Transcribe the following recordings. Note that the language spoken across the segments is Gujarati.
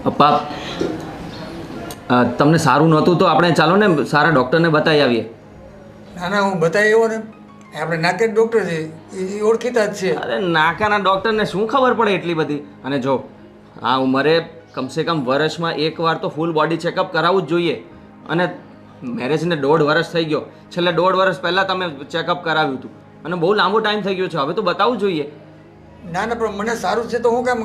પપ્પા તમને સારું નહોતું તો આપણે ચાલો ને સારા ડૉક્ટરને બતાવી આવીએ. ના ના, હું બતાવી એવો ને, આપણે નાકે ડૉક્ટર છે, એ ઓળખીતા જ છે. અરે નાકાના ડૉક્ટરને શું ખબર પડે એટલી બધી? અને જો આ ઉંમરે કમસે કમ વર્ષમાં એકવાર તો ફૂલ બોડી ચેકઅપ કરાવવું જ જોઈએ. અને મેરેજને 1.5 વર્ષ થઈ ગયો, છેલ્લે 1.5 વર્ષ પહેલાં તમે ચેકઅપ કરાવ્યું હતું અને બહુ લાંબો ટાઈમ થઈ ગયો છે, હવે તો બતાવવું જોઈએ. ના ના, પણ મને સારું છે તો હું કેમ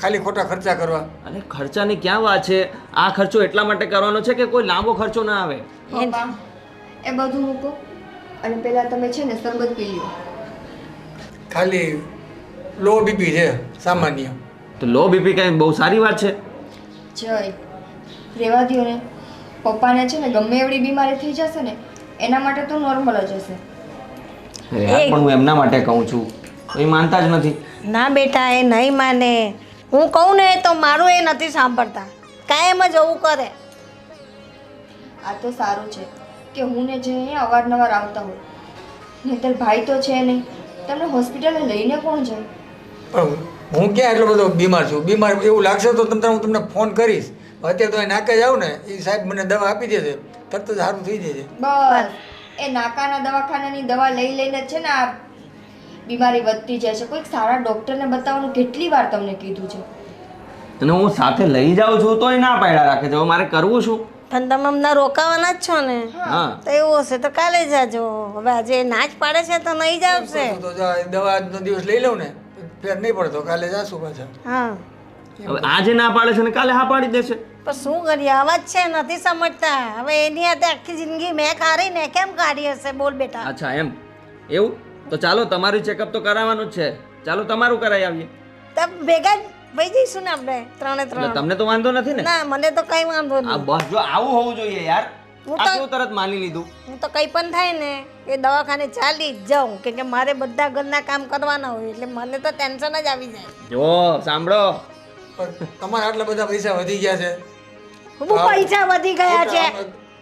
ખાલી ખોટા ખર્ચા કરવા? અને ખર્ચાની ક્યાં વાત છે? આ ખર્ચો એટલા માટે કરવાનો છે કે કોઈ લાંબો ખર્ચો ના આવે. પપ્પા એ બધું મૂકો અને પહેલાં તમે છે ને શરબત પી લો. ખાલી લો બીપી છે સામાન્ય. તો લો બીપી કંઈ બહુ સારી વાત છે? જય રેવા દ્યો ને. પપ્પાને છે ને ગમે એવડી બીમારી થઈ જશે ને એના માટે તો નોર્મલ જ હશે. પણ હું એમના માટે કહું છું, એ માનતા જ નથી. ના બેટા, એ નહીં માને. હું કહું ને તો મારું એ નથી સાંભળતા, કાયમ જ એવું કરે. આ તો સારું છે કે હું ને જે અહીંયા અવારનવાર આવતા હોય, નહીંતર ભાઈ તો છે નહીં, તમને હોસ્પિટલે લઈને કોણ જાય? પણ હું ક્યાં એટલો બધો બીમાર છું? બીમાર એવું લાગશે તો હું તમને ફોન કરીશ. અત્યારે તો એ નાકે જાઉં ને, એ સાહેબ મને દવા આપી દેશે, તરત જ સારું થઈ જશે. બસ એ નાકાના દવાખાનાની દવા લઈ લઈને જ છે ને આ બીમારી વધતી જાય છે. કોઈક સારા ડૉક્ટરને બતાવવાનું કેટલી વાર તમને કીધું છે. અને હું સાથે લઈ જાઉં છું તોય ના પાડ્યા રાખે છે. હવે મારે કરવું શું? પણ તમે હમણાં રોકાવાના જ છો ને, હા તો એવું હશે તો કાલે જાજો. હવે આજે ના જ પાડે છે તો નહીં જ આવશે. તો દવા આજનો દિવસ લઈ લઉં ને, ફેર નહીં પડતો, કાલે જાશું પાછા. હા, હવે આજે ના પાડે છે ને કાલે હા પાડી દેશે. પણ શું કરીએ, આવા જ છે, નથી સમજતા. હવે એની હાથે આખી જિંદગી મેં કાઢી ને કેમ કાઢી હશે? બોલ બેટા. અચ્છા એમ? એવું તો ચાલો, તમારું ચેકઅપ તો કરાવવાનું જ છે. ચાલો તમારું કરાવી આવીએ. તમે ભેગા જ વહી જઈશું ને આપણે ત્રણે એટલે ત્રણ. તમને તો વાંધો નથી ને? ના, મને તો કઈ વાંધો આ નહીં. બસ જો આવું હોવું જોઈએ યાર. હું તો- આટલું તરત માની લીધું. હું તો કઈ પણ થાય ને એ દવાખાને ચાલી જ જાઉં, કેમ કે મારે બધા ઘરના કામ કરવાના હોય એટલે મને તો ટેન્શન જ આવી જાય. જો સાંભળો, પણ તમારા આટલા બધા પૈસા વધી ગયા છે. બહુ પૈસા વધી ગયા છે.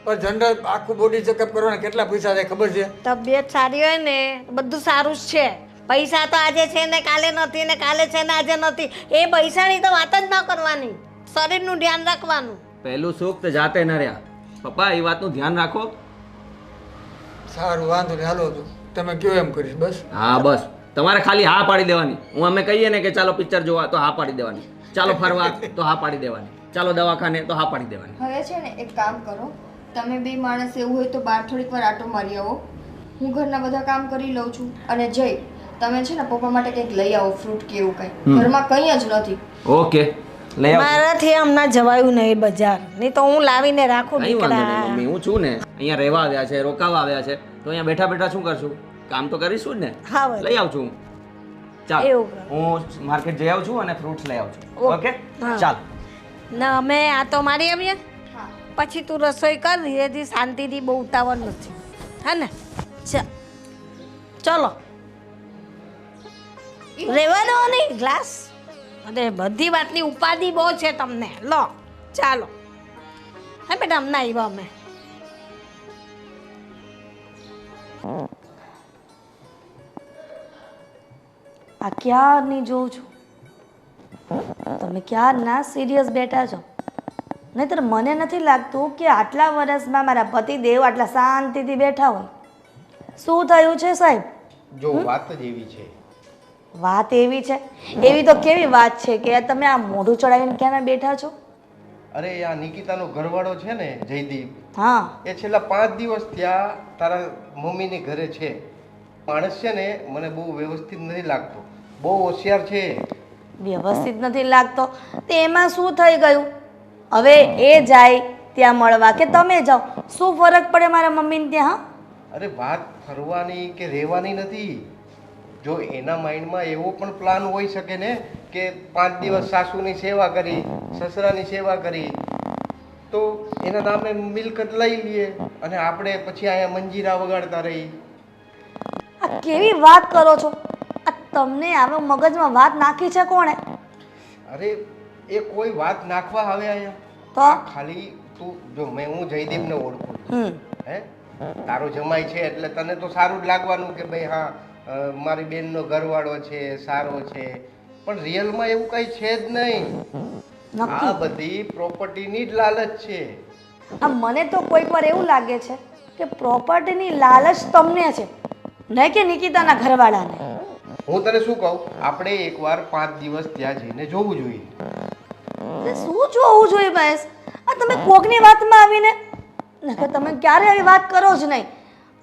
પણ જનરલ આખું બોડી ચેકઅપ કરવાના કેટલા પૈસા થાય ખબર છે? તબિયત સારી હોય ને બધું સારું જ છે. પૈસા તો આજે છે ને કાલે નથી, ને કાલે છે ને આજે નથી. એ પૈસાની તો વાત જ ના કરવાની, શરીરનું ધ્યાન રાખવાનું. પહેલું સુખ તો જાતે ન રહ્યા. પપ્પા એ વાતનું ધ્યાન રાખો. સારું, વાંધો નહીં, હાલો તો તમે કયો એમ કરીશ. બસ હા બસ, તમારે ખાલી હા પાડી દેવાની. હું અમે કહીએ ને કે ચાલો પિક્ચર જોવા તો હા પાડી દેવાની, ચાલો ફરવા તો હા પાડી દેવાની, ચાલો દવાખાને તો હા પાડી દેવાની. હવે છે ને એક કામ કરો, તમે બે માણસ એવું હોય તો બહાર થોડીક વાર આટો મારી આવો. હું ઘરના બધા કામ કરી લઉં છું. અને જય તમે છે ને પપ્પા માટે કંઈક લઈ આવો, ફ્રૂટ કે એવું કંઈ. ઘરમાં કંઈ જ નથી. ઓકે લઈ આવો. મારાથી હમણાં જવાયું નહીં બજાર, નહીં તો હું લાવીને રાખું કઈ વાંધો નહીં દીકરા. મમ્મી, હું છું ને અહીંયા રહેવા આવ્યા છે, રોકાવા આવ્યા છે, તો અહીંયા બેઠા બેઠા શું કરશું? કામ તો કરીશું જ ને. હા વળી. લઈ આવું છું હું. ચાલ એવું કરો. હું માર્કેટ જઈ આવું છું અને ફ્રૂટ્સ લઈ આવું છું. ઓકે. ઓકે હા. ચાલ. ના અમે આ તો મારી આવીએ, હા પછી તું રસોઈ કર ધીરેથી, શાંતિથી, બહુ ઉતાવળ નથી, હા ને? ચલો રેવા દો નહીં ગ્લાસ. અરે બધી વાતની ઉપાધિ બહુ છે તમને. લો ચાલો. હા બેટા, હમણાં આવ્યા અમે. આ ક્યારની જોઉં છું, તમે ક્યારના સિરિયસ બેઠા છો. નહીંતર મને નથી લાગતું કે આટલા વર્ષમાં મારા પતિદેવ આટલા શાંતિથી બેઠા હોય. શું થયું છે સાહેબ? જો વાત જ એવી છે. વાત એવી છે? એવી તો કેવી વાત છે કે તમે આ મોઢું ચડાવીને ક્યાં બેઠા છો? અરે આ નિકિતાનો ઘરવાળો છે ને જયદીપ, હા, એ છેલ્લા 5 દિવસ ત્યાં તારા મમ્મીની ઘરે છે. માણસ છે ને મને બહુ વ્યવસ્થિત નથી લાગતો, બહુ હોશિયાર છે. વ્યવસ્થિત નથી લાગતો તે એમાં શું થઈ ગયું? હવે એ જાય ત્યાં મળવા કે તમે જાઓ, શું ફરક પડે મારા મમ્મીને ત્યાં? હા, અરે વાત ફરવાની કે રહેવાની નથી. જો એના માઇન્ડમાં એવો પણ પ્લાન હોઈ શકે ને કે 5 દિવસ સાસુની સેવા કરી, સસરાની સેવા કરી, તો એના નામે મિલકત લઈ લઈએ અને આપણે પછી અહીંયા મંજીરા વગાડતા રહી. આ કેવી વાત કરો છો? આ તમને આવો મગજમાં વાત નાખી છે કોણે? અરે એ કોઈ વાત નાખવા આવે અહીંયા તો આ ખાલી તું જો હું જયદીપને ઓળખું છું. હે તારો જમાઈ છે એટલે તને તો સારું જ લાગવાનું કે ભાઈ હા મારી બેનનો ઘરવાળો છે, સારો છે, પણ રિયલમાં એવું કંઈ છે જ નહીં. નક્કી આ બધી પ્રોપર્ટીની જ લાલચ છે. આ મને તો કોઈક વાર એવું લાગે છે કે પ્રોપર્ટીની લાલચ તમને છે, નહીં કે નિકિતાના ઘરવાળાને. હું તને શું કહું, આપણે એકવાર 5 દિવસ ત્યાં જઈને જોવું જોઈએ. એટલે શું જોવું જોઈએ મહેશ? આ તમે કોકની વાતમાં આવીને નકર તમે ક્યારે આવી વાત કરો જ નહીં.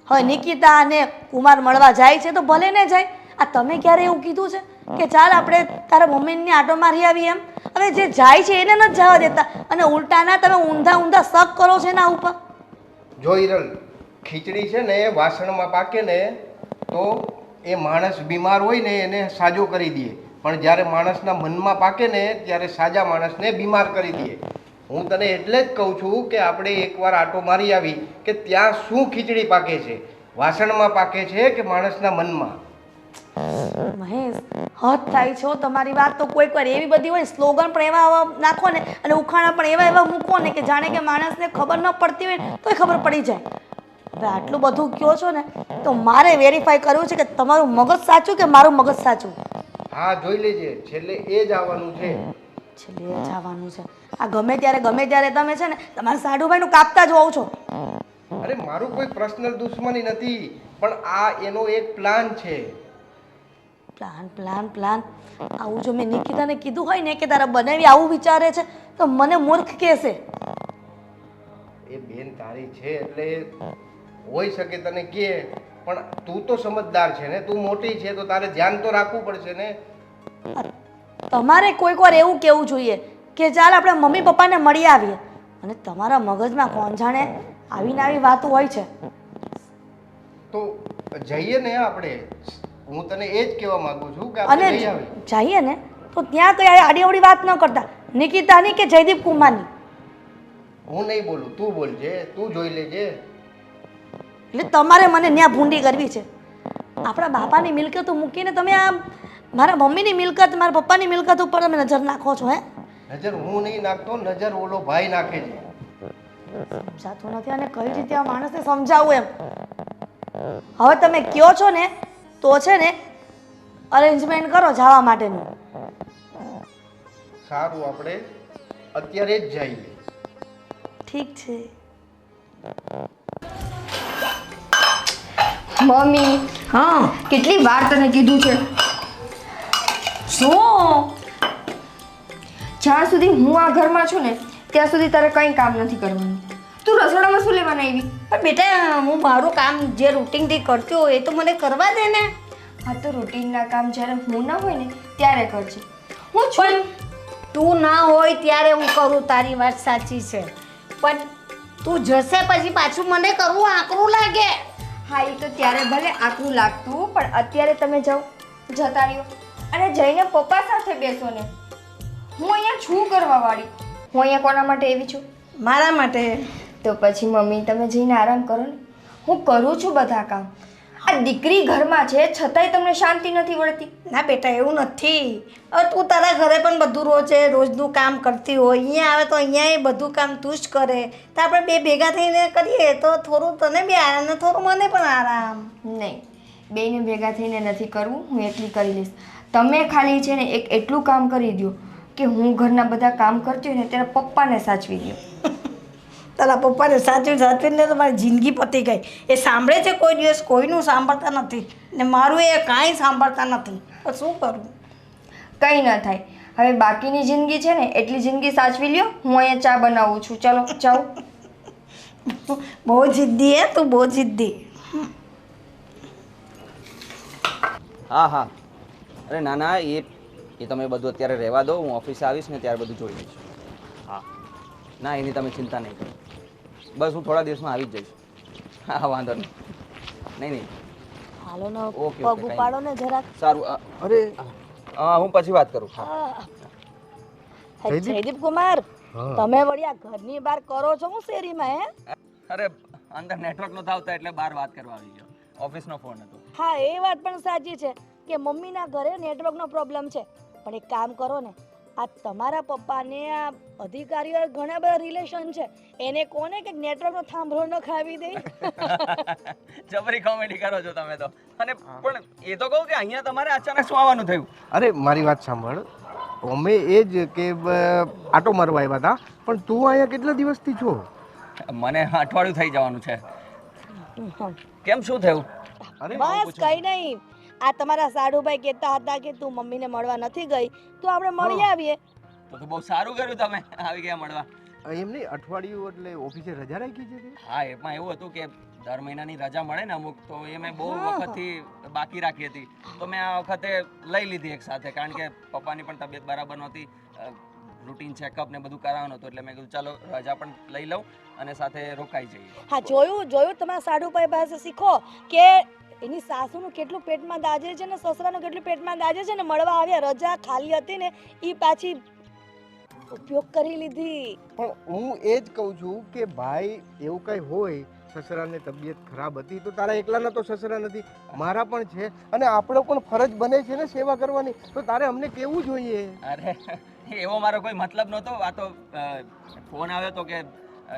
હવે નિકિતા અને કુમાર મળવા જાય છે તો ભલે ને જાય. આ તમે ક્યારે એવું કીધું છે કે ચાલ આપણે તારા મમ્મીને આટો મારી આવી એમ? હવે જે જાય છે એને નથી જવા દેતા અને ઉલટાના તમે ઊંધા ઊંધા શક કરો છો એના ઉપર. જો હિરલ, ખીચડી છે ને વાસણમાં પાકે ને તો એ માણસ બીમાર હોય ને એને સાજો કરી દે, પણ જ્યારે માણસના મનમાં પાકે ને ત્યારે સાજા માણસને બીમાર કરી દે. હું તને એટલે જ કહું છું કે આપણે એકવાર આટો મારી આવી કે ત્યાં શું ખીચડી પાકે છે, વાસણમાં પાકે છે કે માણસના મનમાં. મહેશ, હદ થાય છે હો તમારી વાત તો. કોઈક વાર એવી બધી હોય સ્લોગન પણ એવા નાખો ને અને ઉખાણા પણ એવા એવા મૂકો ને કે જાણે કે માણસને ખબર ન પડતી હોય ને તોય ખબર પડી જાય. હવે આટલું બધું કહો છો ને તો મારે વેરીફાઈ કરવું છે કે તમારું મગજ સાચું કે મારું મગજ સાચું. હા, જોઈ લેજે, છેલ્લે એ જ આવવાનું છે. છેલ્લે એ જ આવવાનું છે. આ ગમે ત્યારે તમે છે ને તમારા સાડુભાઈનું કાપતા જ હોવ છો. અરે મારું કોઈ પર્સનલ દુશ્મની નથી, પણ આ એનો એક પ્લાન છે. પ્લાન આવું જો મેં નિકિતાને કીધું હોય ને કે તારા બનાવી આવું વિચારે છે તો મને મૂર્ખ કહેશે. એ બેન તારી છે એટલે હોઈ શકે તને કહે, પણ તું તો સમજદાર છે ને, તું મોટી છે તો તારે ધ્યાન તો રાખવું પડશે ને. તમારે કોઈક વાર એવું કહેવું જોઈએ કે ચાલ આપણે મમ્મી પપ્પાને મળી આવીએ, અને તમારા મગજમાં કોણ જાણે આવીને આવી વાતો હોય છે. તો જઈએ ને આપણે, હું તને એ જ કહેવા માંગુ છું કે અને આપણે જઈ આવીએ. જઈએ ને તો ત્યાં કઈ આડી અવડી વાત ન કરતા, નિકિતાની કે જયદીપ કુમારની. હું નહીં બોલું, તું બોલજે, તું જોઈ લેજે. એટલે તમારે મને ન્યા ભૂંડી કરવી છે. આપણા બાપાની મિલકતો મૂકીને તમે આ મારા મમ્મીની મિલકત, મારા પપ્પાની મિલકત ઉપર તમે નજર નાખો છો. હે, નજર હું નહીં નાખતો, નજર ઓલો ભાઈ નાખે છે. સમજાતું નથી અને કઈ રીતે આ માણસને સમજાવું એમ. હવે તમે કયો છો ને તો છે ને અરેન્જમેન્ટ કરો જવા માટેનું. સારું, આપણે અત્યારે જ જઈએ. ઠીક છે. મમ્મી, હા, કેટલી વાર તને કીધું છે, શું? જ્યાં સુધી હું આ ઘરમાં છું ને ત્યાં સુધી તારે કંઈ કામ નથી કરવાનું. તું રસોડામાં શું લેવાના આવી? પણ બેટા હું મારું કામ જે રૂટીનથી કરતી હોય એ તો મને કરવા દે ને. હા, તો રૂટીનના કામ જ્યારે હું ના હોય ને ત્યારે કરજે. હું છું. તું ના હોય ત્યારે હું કરું, તારી વાત સાચી છે, પણ તું જશે પછી પાછું મને કરવું આકરું લાગે. હા, એ તો ત્યારે ભલે આકરું લાગતું, પણ અત્યારે તમે જાઓ, જતા રહ્યો અને જઈને પપ્પા સાથે બેસો ને. હું અહીંયા છું કરવા વાળી. હું અહીંયા કોના માટે એવી છું? મારા માટે. તો પછી મમ્મી તમે જઈને આરામ કરો ને. હું કરું છું બધા કામ. આ દીકરી ઘરમાં છે છતાંય તમને શાંતિ નથી વળતી. ના બેટા, એવું નથી. હવે તું તારા ઘરે પણ બધું રોજનું કામ કરતી હોય, અહીંયા આવે તો અહીંયા બધું કામ તું જ કરે, તો આપણે બે ભેગા થઈને કરીએ તો થોડું તને બી આરામ ને થોડું મને પણ આરામ. નહીં, બેયને ભેગા થઈને નથી કરવું, હું એકલી કરી લઈશ. તમે ખાલી છે ને એક એટલું કામ કરી દો કે હું ઘરના બધા કામ કરતી હોય ને ત્યારે પપ્પાને સાચવી દો. તારા પપ્પાને સાચવીને તો મારી જિંદગી પતી ગઈ. એ સાંભળે છે કોઈ દિવસ? કોઈનું સાંભળતા નથી ને મારું એ કાંઈ સાંભળતા નથી. તો શું કરું? કંઈ ન થાય. હવે બાકીની જિંદગી છે ને એટલી જિંદગી સાચવી લ્યો. હું અહીંયા ચા બનાવું છું. ચલો જાઓ. બહુ જિદ્દી હે તું, બહુ જિદ્દી. હા હા, અરે ના ના, એ તમે બધું અત્યારે રહેવા દો. હું ઓફિસે આવીશ ને ત્યારે બધું જોઈ લઈશ. હા, ના એની તમે ચિંતા નહીં કરો. બસ હું થોડા દિવસમાં આવી જ જઈશ. હા, વાંધો નહીં. નહીં. હાલો ને ઓકે, પગ ઉપાડો ને જરાક. સારું. અરે હા, હું પછી વાત કરું. જયદીપ કુમાર, તમે વળી આ ઘરની બહાર કરો છો હું શેરીમાં? હે, અરે અંદર નેટવર્ક નહોતા આવતા એટલે બહાર વાત કરવા આવી ગયો. ઓફિસનો ફોન હતો. હા, એ વાત પણ સાચી છે કે મમ્મીના ઘરે નેટવર્કનો પ્રોબ્લેમ છે, પણ એક કામ કરો ને, આ તમારા પપ્પાને આ અધિકારીઓ ઘણા બધા રિલેશન છે, એને કોને કે નેટવર્કનો થાંભલો ન ખાવી દે. જબરી કોમેડી કરો છો તમે તો. અને પણ એ તો કહું કે અહીંયા તમારે અચાનક શું આવવાનું થયું? અરે મારી વાત સાંભળ, અમે એ જ કે આટો મારવા આવ્યા હતા, પણ તું અહીંયા કેટલા દિવસથી છો? મને અઠવાડિયું થઈ જવાનું છે. કેમ શું થયું? બસ કઈ નહીં. આ તમારા સાડુભાઈ કહેતા હતા કે તું મમ્મીને મળવા નથી ગઈ, તો આપણે મળી આવીએ. તો બહુ સારું કર્યું તમે આવી ગયા મળવા. એમ નહીં, અઠવાડિયું એટલે ઓફિસે રજા રાખી છે તે? હા, એમાં એવું હતું કે દર મહિનાની રજા મળે ને અમુક, તો એ મેં બહુ વખતથી બાકી રાખી હતી, તો મેં આ વખતે લઈ લીધી એક સાથે, કારણ કે પપ્પાની પણ તબિયત બરાબર નહોતી, રૂટીન ચેકઅપ ને બધું કરાવવાનું હતું, એટલે મેં કીધું ચાલો રજા પણ લઈ લઉં અને સાથે રોકાઈ જઈએ. હા, જોયું તમારા સાડુભાઈ પાસે શીખો કે એની સાસુનું કેટલું પેટમાં દાજે છે ને સસરાનું કેટલું પેટમાં દાજે છે ને, મળવા આવ્યા, રજા ખાલી હતી ને એ પાછી ઉપયોગ કરી લીધી. પણ હું એ જ કહું છું કે ભાઈ એવું કંઈ હોય, સસરાને તબિયત ખરાબ હતી તો તારા એકલાના તો સસરા નથી, મારા પણ છે, અને આપણો પણ ફરજ બને છે ને સેવા કરવાની, તો તારે અમને કેવું જોઈએ. અરે એવો મારો કોઈ મતલબ નહોતો. આ તો ફોન આવ્યો તો કે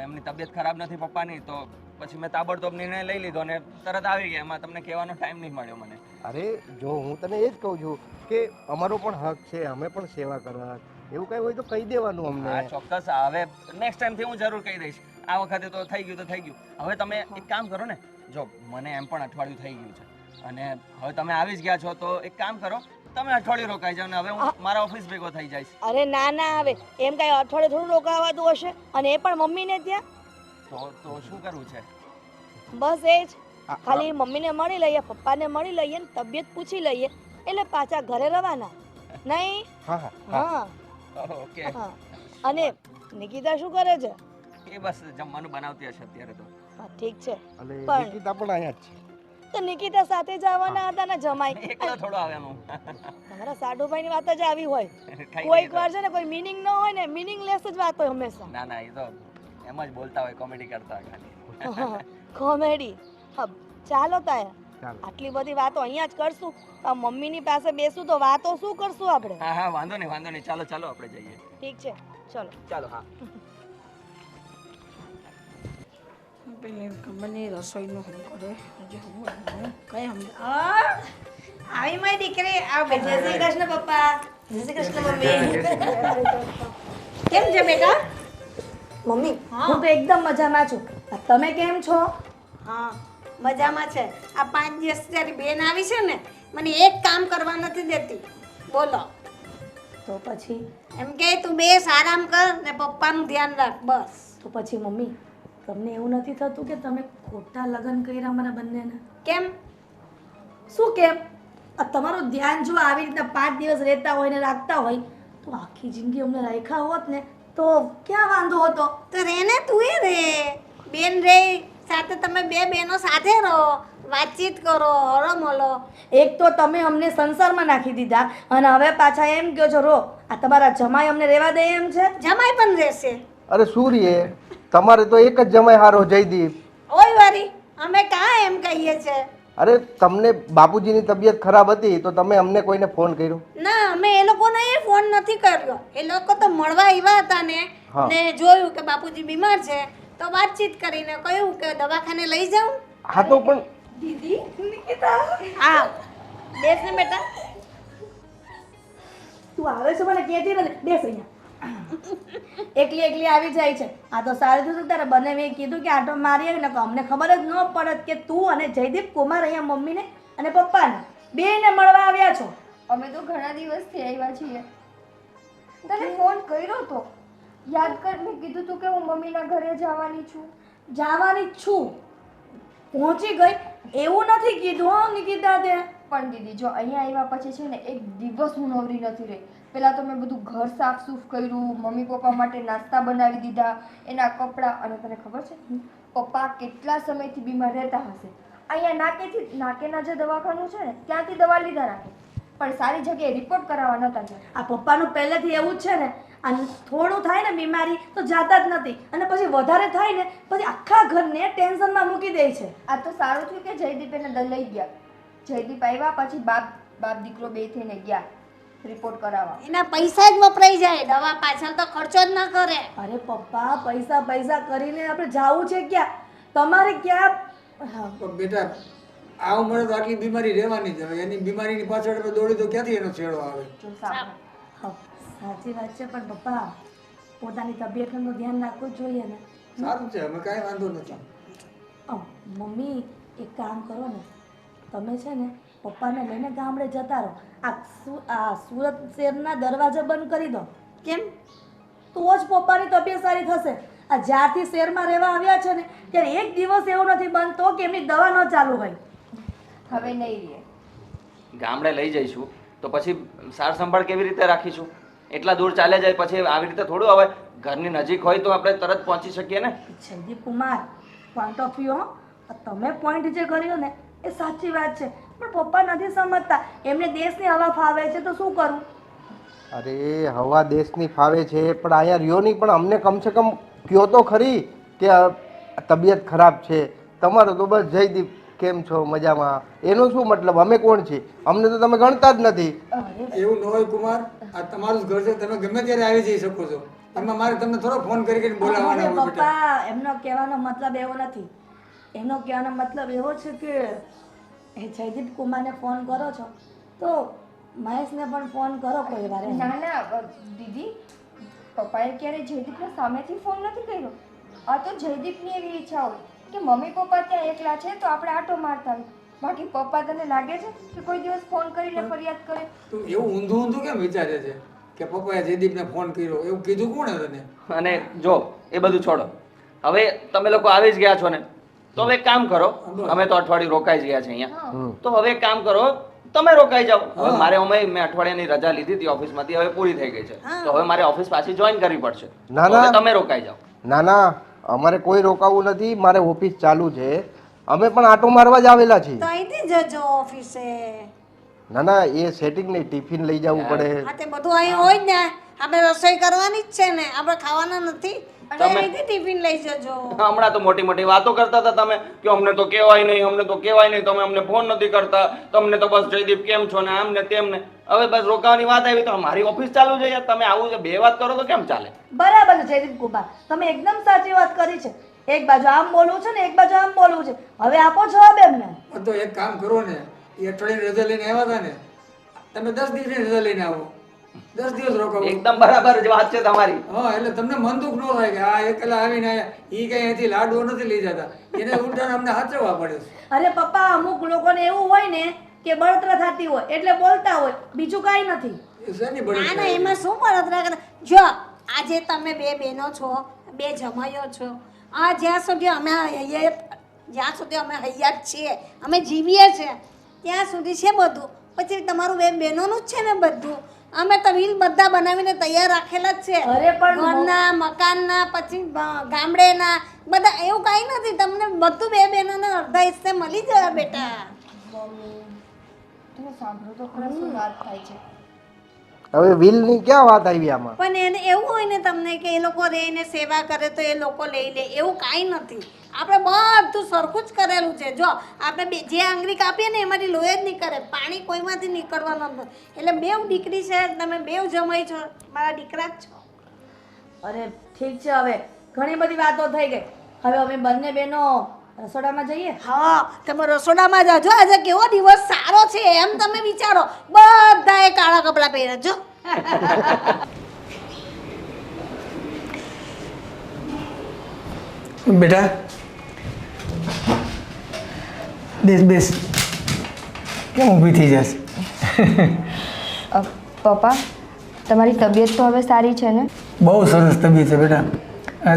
એમની તબિયત ખરાબ નથી પપ્પાની, તો પછી મેં તાબડતોબ નિર્ણય લઈ લીધો અને તરત આવી ગયા. એમાં તમને કહેવાનો ટાઈમ નહીં મળ્યો મને. અરે જો હું તને એ જ કહું છું કે અમારો પણ હક છે, અમે પણ સેવા કરવા, એવું કંઈ હોય તો કહી દેવાનું અમને. હા ચોક્કસ, હવે નેક્સ્ટ ટાઈમથી હું જરૂર કહી દઈશ. આ વખતે તો થઈ ગયું તો થઈ ગયું. હવે તમે એક કામ કરો ને, જો મને એમ પણ અઠવાડિયું થઈ ગયું છે અને હવે તમે આવી જ ગયા છો, તો એક કામ કરો, તમે અઠવાડિયું રોકાઈ જાઓ ને હવે હું મારા ઓફિસ ભેગો થઈ જઈશ. અરે ના આવે એમ કઈ અઠવાડિયે થોડું રોકાવાતું હશે, અને એ પણ મમ્મીને ત્યાં. તો શું કરવું છે? બસ એ જ, ખાલી મમ્મીને મળી લઈએ, પપ્પાને મળી લઈએ ને તબિયત પૂછી લઈએ, એટલે પાછા ઘરે રવાના. નહીં? હા. ઓકે. હા. અને નિકિતા શું કરે છે? એ બસ જમવાનું બનાવતી હશે અત્યારે તો. હા ઠીક છે, અને પણ નિકિતા પણ અહીંયા જ છે. તો નિકિતા સાથે જ આવવાના હતા ને જમાઈ. એકલો થોડો આવ્યાનું. તમારા સાડુભાઈ ની વાત જ આવી હોય. કઈ કોઈક વાર છે ને કોઈ મીનિંગ ન હોય ને, મીનિંગલેસ જ વાત હોય હંમેશા. ના એ તો એમ જ બોલતા હોય, કોમેડી કરતા હોય ખાલી. કોમેડી. ચાલો તાયા, ચાલો. આટલી બધી વાતો અહીંયા જ કરશું. આ મમ્મીની પાસે બેસું તો વાતો શું કરશું આપણે? હા વાંધો નહીં, ચાલો આપણે જઈએ. ઠીક છે, ચલો. ચાલો. હા. ખબર નહીં રસોઈનું શું કરે હજી હું કઈ આવી મારી દીકરી આવ જય શ્રી કૃષ્ણ પપ્પા. જય શ્રી કૃષ્ણ મમ્મી. કેમ છે બેટા? મમ્મી હું તો એકદમ મજામાં છું. તમે કેમ છો? હા મજામાં છે. આ 5 દિવસ તારી બેન આવી છે ને, મને એક કામ કરવા નથી દેતી. બોલો. તો પછી એમ કે તું બે આરામ કર ને પપ્પાનું ધ્યાન રાખ બસ. તો પછી મમ્મી તમને એવું નથી થતું કે તમે ખોટા લગ્ન કર્યા અમારા બંનેના? કેમ? શું કેમ? આ તમારું ધ્યાન જો આવી રીતના 5 દિવસ રહેતા હોય ને રાખતા હોય, તો આખી જિંદગી અમને રાખ્યા હોત ને તો ક્યાં વાંધો હતો? તો રે ને તું એ રે બેન રે સાથે, તમે બે બહેનો સાથે રહો, વાતચીત કરો, હળો મળો. એક તો તમે અમને સંસારમાં નાખી દીધા અને હવે પાછા એમ કહો છો રો. આ તમારા જમાઈ અમને રહેવા દે એમ છે? જમાઈ પણ રહેશે. અરે સૂર્ય, તમારે તો એક જ જમાઈ હારો જયદીપ. ઓય વારી અમે કાં એમ કહીએ છે? અરે તમને બાપુજીની તબિયત ખરાબ હતી તો તમે અમને કોઈને ફોન કર્યો? ના અમે એ લોકોને ફોન નથી કર્યો. એ લોકો તો મળવા આવ્યા હતા ને જોયું કે બાપુજી બીમાર છે તો વાતચીત કરીને કહ્યું કે દવાખાને લઈ જાઉં. હા તો પણ દીદી નિકિતા હા બેસ ને બેટા. તું આવે છે મને કહેતી ને, બેસ અહીંયા. એકલી આવી જાય છે. આ તો સારું થયું તારે બંને કીધું કે આટો મારીએ ને, અમને ખબર જ ન પડત કે તું અને જયદીપ કુમાર અહીંયા મમ્મીને અને પપ્પાને બેને મળવા આવ્યા છો. અમે તો ઘણા દિવસથી આવ્યા છીએ. તને ફોન કર્યો તો યાદ કર, મેં કીધું તું કે હું મમ્મીના ઘરે જવાની છું. જવાની જ છું, પહોંચી ગઈ એવું નથી કીધું હો નિકિતા તે. પણ દીદી જો અહીંયા આવ્યા પછી છે ને એક દિવસ હું નવરી નથી રહી. પહેલાં તો મેં બધું ઘર સાફ સૂફ કર્યું, મમ્મી પપ્પા માટે નાસ્તા બનાવી દીધા, એના કપડાં. અને તને ખબર છે પપ્પા કેટલા સમયથી બીમાર રહેતા હશે. અહીંયા નાકેના જે દવાખાનું છે ને ત્યાંથી દવા લીધા રાખે, પણ સારી જગ્યાએ રિપોર્ટ કરાવવા નહોતા ગયા. આ પપ્પાનું પહેલેથી એવું જ છે ને, અને થોડું થાય ને બીમારી તો જાતા જ નથી, અને પછી વધારે થાય ને પછી આખા ઘરને ટેન્શનમાં મૂકી દે છે. આ તો સારું થયું કે જયદીપ એને લઈ ગયા. જયદીપ આવ્યા પછી બાપ દીકરો બે થઈને ગયા રિપોર્ટ કરાવવા. એના પૈસા જ વપરાઈ જાય, દવા પાછળ તો ખર્ચો જ ન કરે. અરે પપ્પા પૈસા કરીને આપણે જાવું છે ક્યાં? તમારે ક્યાં? પણ બેટા આ ઉંમરે તો આટલી બીમારી રહેવાની જ. હવે એની બીમારીની પાછળ આપણે દોડી તો ક્યાંથી એનો છેડો આવે? જો સાંભળ, સાચી વાત છે પણ પપ્પા પોતાની તબિયતનું તો ધ્યાન રાખવું જ જોઈએ ને. સારું છે, અમે કાંઈ વાંધો નથી. મમ્મી એક કામ કરો ને, તમે છે ને પપ્પાને લઈને ગામડે જતા રહો. આ સુરત શહેરના દરવાજા બંધ કરી દો. કેમ? તો જ પપ્પાની તબિયત સારી થશે. આ જ્યારથી શહેરમાં રહેવા આવ્યા છે ને ત્યારે એક દિવસ એવો નથી બનતો કે એમની દવા ન ચાલુ હોય. હવે નહીં રહે. ગામડે લઈ જઈશું તો પછી સાર સંભાળ કેવી રીતે રાખીશું? એટલા દૂર ચાલ્યા જાય પછી આવી રીતે થોડું હવે ઘરની નજીક હોય તો આપણે તરત પહોંચી શકીએ ને. Jaydeep Kumar, point of view, તમે પોઈન્ટ જે કર્યો ને એ સાચી વાત છે પણ પપ્પા નથી સમજતા. એમને દેશની હવા ફાવે છે તો શું કરું? અરે હવા દેશની ફાવે છે પણ અહીંયા રહ્યો નહીં, પણ અમને કમસે કમ કયો તો ખરી કે તબિયત ખરાબ છે. તમારો તો બસ જયદીપ કેમ છો મજામાં, એનો શું મતલબ? અમે કોણ છીએ? અમને તો તમે ગણતા જ નથી. એવું ન હોય કુમાર, આ તમારું જ ઘર છે, તમે ગમે ત્યારે આવી જઈ શકો છો. એમાં મારે તમને થોડો ફોન કરીને બોલાવવાના હોય બેટા. પપ્પા, એમનો કહેવાનો મતલબ એવો નથી. એનો કહેવાનો મતલબ એવો છે કે એ જયદીપ કુમારને ફોન કરો છો તો મહેશને પણ ફોન કરો કોઈ વાર. ના ના દીદી, પપ્પાએ ક્યારેય જયદીપને સામેથી ફોન નથી કર્યો. આ તો જયદીપની એવી ઈચ્છા હોય કે મમ્મી પપ્પા ત્યાં એકલા છે તો આપણે આટો મારતા હોય. બાકી પપ્પા તને લાગે છે કે કોઈ દિવસ ફોન કરીને ફરિયાદ કરે? તું એવું ઊંધું ઊંધું કેમ વિચારે છે કે પપ્પાએ જયદીપને ફોન કર્યો? એવું કીધું કોણે તને? અને જો એ બધું છોડો, હવે તમે લોકો આવી જ ગયા છો ને તો હવે એક કામ કરો, અમે તો અઠવાડિયું રોકાઈ જ ગયા છે અહીંયા, તો હવે એક કામ કરો, તમે રોકાઈ જાઓ. હવે મારે મેં અઠવાડિયાની રજા લીધી હતી ઓફિસમાંથી, હવે પૂરી થઈ ગઈ છે તો હવે મારે ઓફિસ પાછી જોઈન કરવી પડશે. ના, ના. તો તમે રોકાઈ જાઓ. ના ના, અમારે કોઈ રોકાવું નથી, મારે ઓફિસ ચાલુ છે. અમે પણ આટો મારવા જ આવેલા છીએ. તો અહીંથી જજો ઓફિસે. ના ના, એ સેટિંગ નહીં, ટિફિન લઈ જવું પડે. હા તે બધું અહીં હોય જ ને, આપણે રસોઈ કરવાની જ છે ને, આપણે ખાવાના નથી. અને અહીંથી ટિફિન લઈ જજો. હમણાં તો મોટી મોટી વાતો કરતા હતા તમે કે અમને તો કહેવાય નહીં, અમને તો કહેવાય નહીં, તમે અમને ફોન નથી કરતા, તમને તો બસ જયદીપ કેમ છો ને આમ ને તેમ ને. હવે બસ રોકાવાની વાત આવી તો મારી ઓફિસ ચાલુ છે યાર. તમે આવું બે વાત કરો તો કેમ ચાલે? બરાબર છે જયદીપ કુમાર, તમે એકદમ સાચી વાત કરી છે. એક બાજુ આમ બોલવું છે ને એક બાજુ આમ બોલવું છે. હવે આપો જવાબ એમને. તો એક કામ કરો ને, એ અઠવાડિયાની રજા લઈને આવ્યા હતા ને, તમે 10 દિવસની રજા લઈને આવો. 10 દિવસ રોકાવો. એકદમ બરાબર જ વાત છે તમારી. હા, એટલે તમને મન દુઃખ ન થાય કે આ એકલા આવીને આયા, ઈ કઈ અહીંથી લાડવો નથી લઈ જતા, એને ઉલટાને અમને હાચવવા પડે છે. અરે પપ્પા, અમુક લોકોને એવું હોય ને કે બળતરા થતી હોય એટલે બોલતા હોય, બીજું કાંઈ નથી. એ શેની બળી ના ના, થાય? એમાં શું બળતરા કરે? જો આજે તમે બે બહેનો છો, બે જમાઈઓ છો, આ જ્યાં સુધી અમે હૈયાત છીએ, અમે જીવીએ છીએ ત્યાં સુધી છે બધું. પછી તમારું બે બહેનોનું જ છે ને બધું. અમે તો વ્હીલ બધા બનાવીને તૈયાર રાખેલા જ છે. અરે પણ ઘરના, મકાનના, પછી ગામડેના બધા, એવું કાંઈ નથી. તમને બધું બે બહેનોને અડધા હિસ્સે મળી જાય બેટા. તમે સાંભળો તો ખરા શું વાત થાય છે. હવે વ્હીલની ક્યાં વાત આવી આમાં? પણ એને એવું હોય ને તમને કે એ લોકો રહીને સેવા કરે તો એ લોકો લઈ લે, એવું કાંઈ નથી. આપણે બધું સરખું જ કરેલું છે. જો આપણે જે આંગળી કાપીએ ને એમાંથી લોહી જ નીકળે, પાણી કોઈમાંથી નીકળવાનું નથી. એટલે બેવ દીકરી છે, તમે બેવ જમાઈ છો, મારા દીકરા જ છો. અરે ઠીક છે, હવે ઘણી બધી વાતો થઈ ગઈ. હવે અમે બંને બહેનો રસોડામાં જઈએ. હા, તમે રસોડામાં જાજો. આજે કેવો દિવસ સારો છે એમ તમે વિચારો. બધાએ કાળા કપડાં પહેર્યા જો. બેટા બેસ બેસ, કેમ ઊભી થઈ જશે? પપ્પા, તમારી તબિયત તો હવે સારી છે ને? બહુ સરસ તબિયત છે બેટા. આ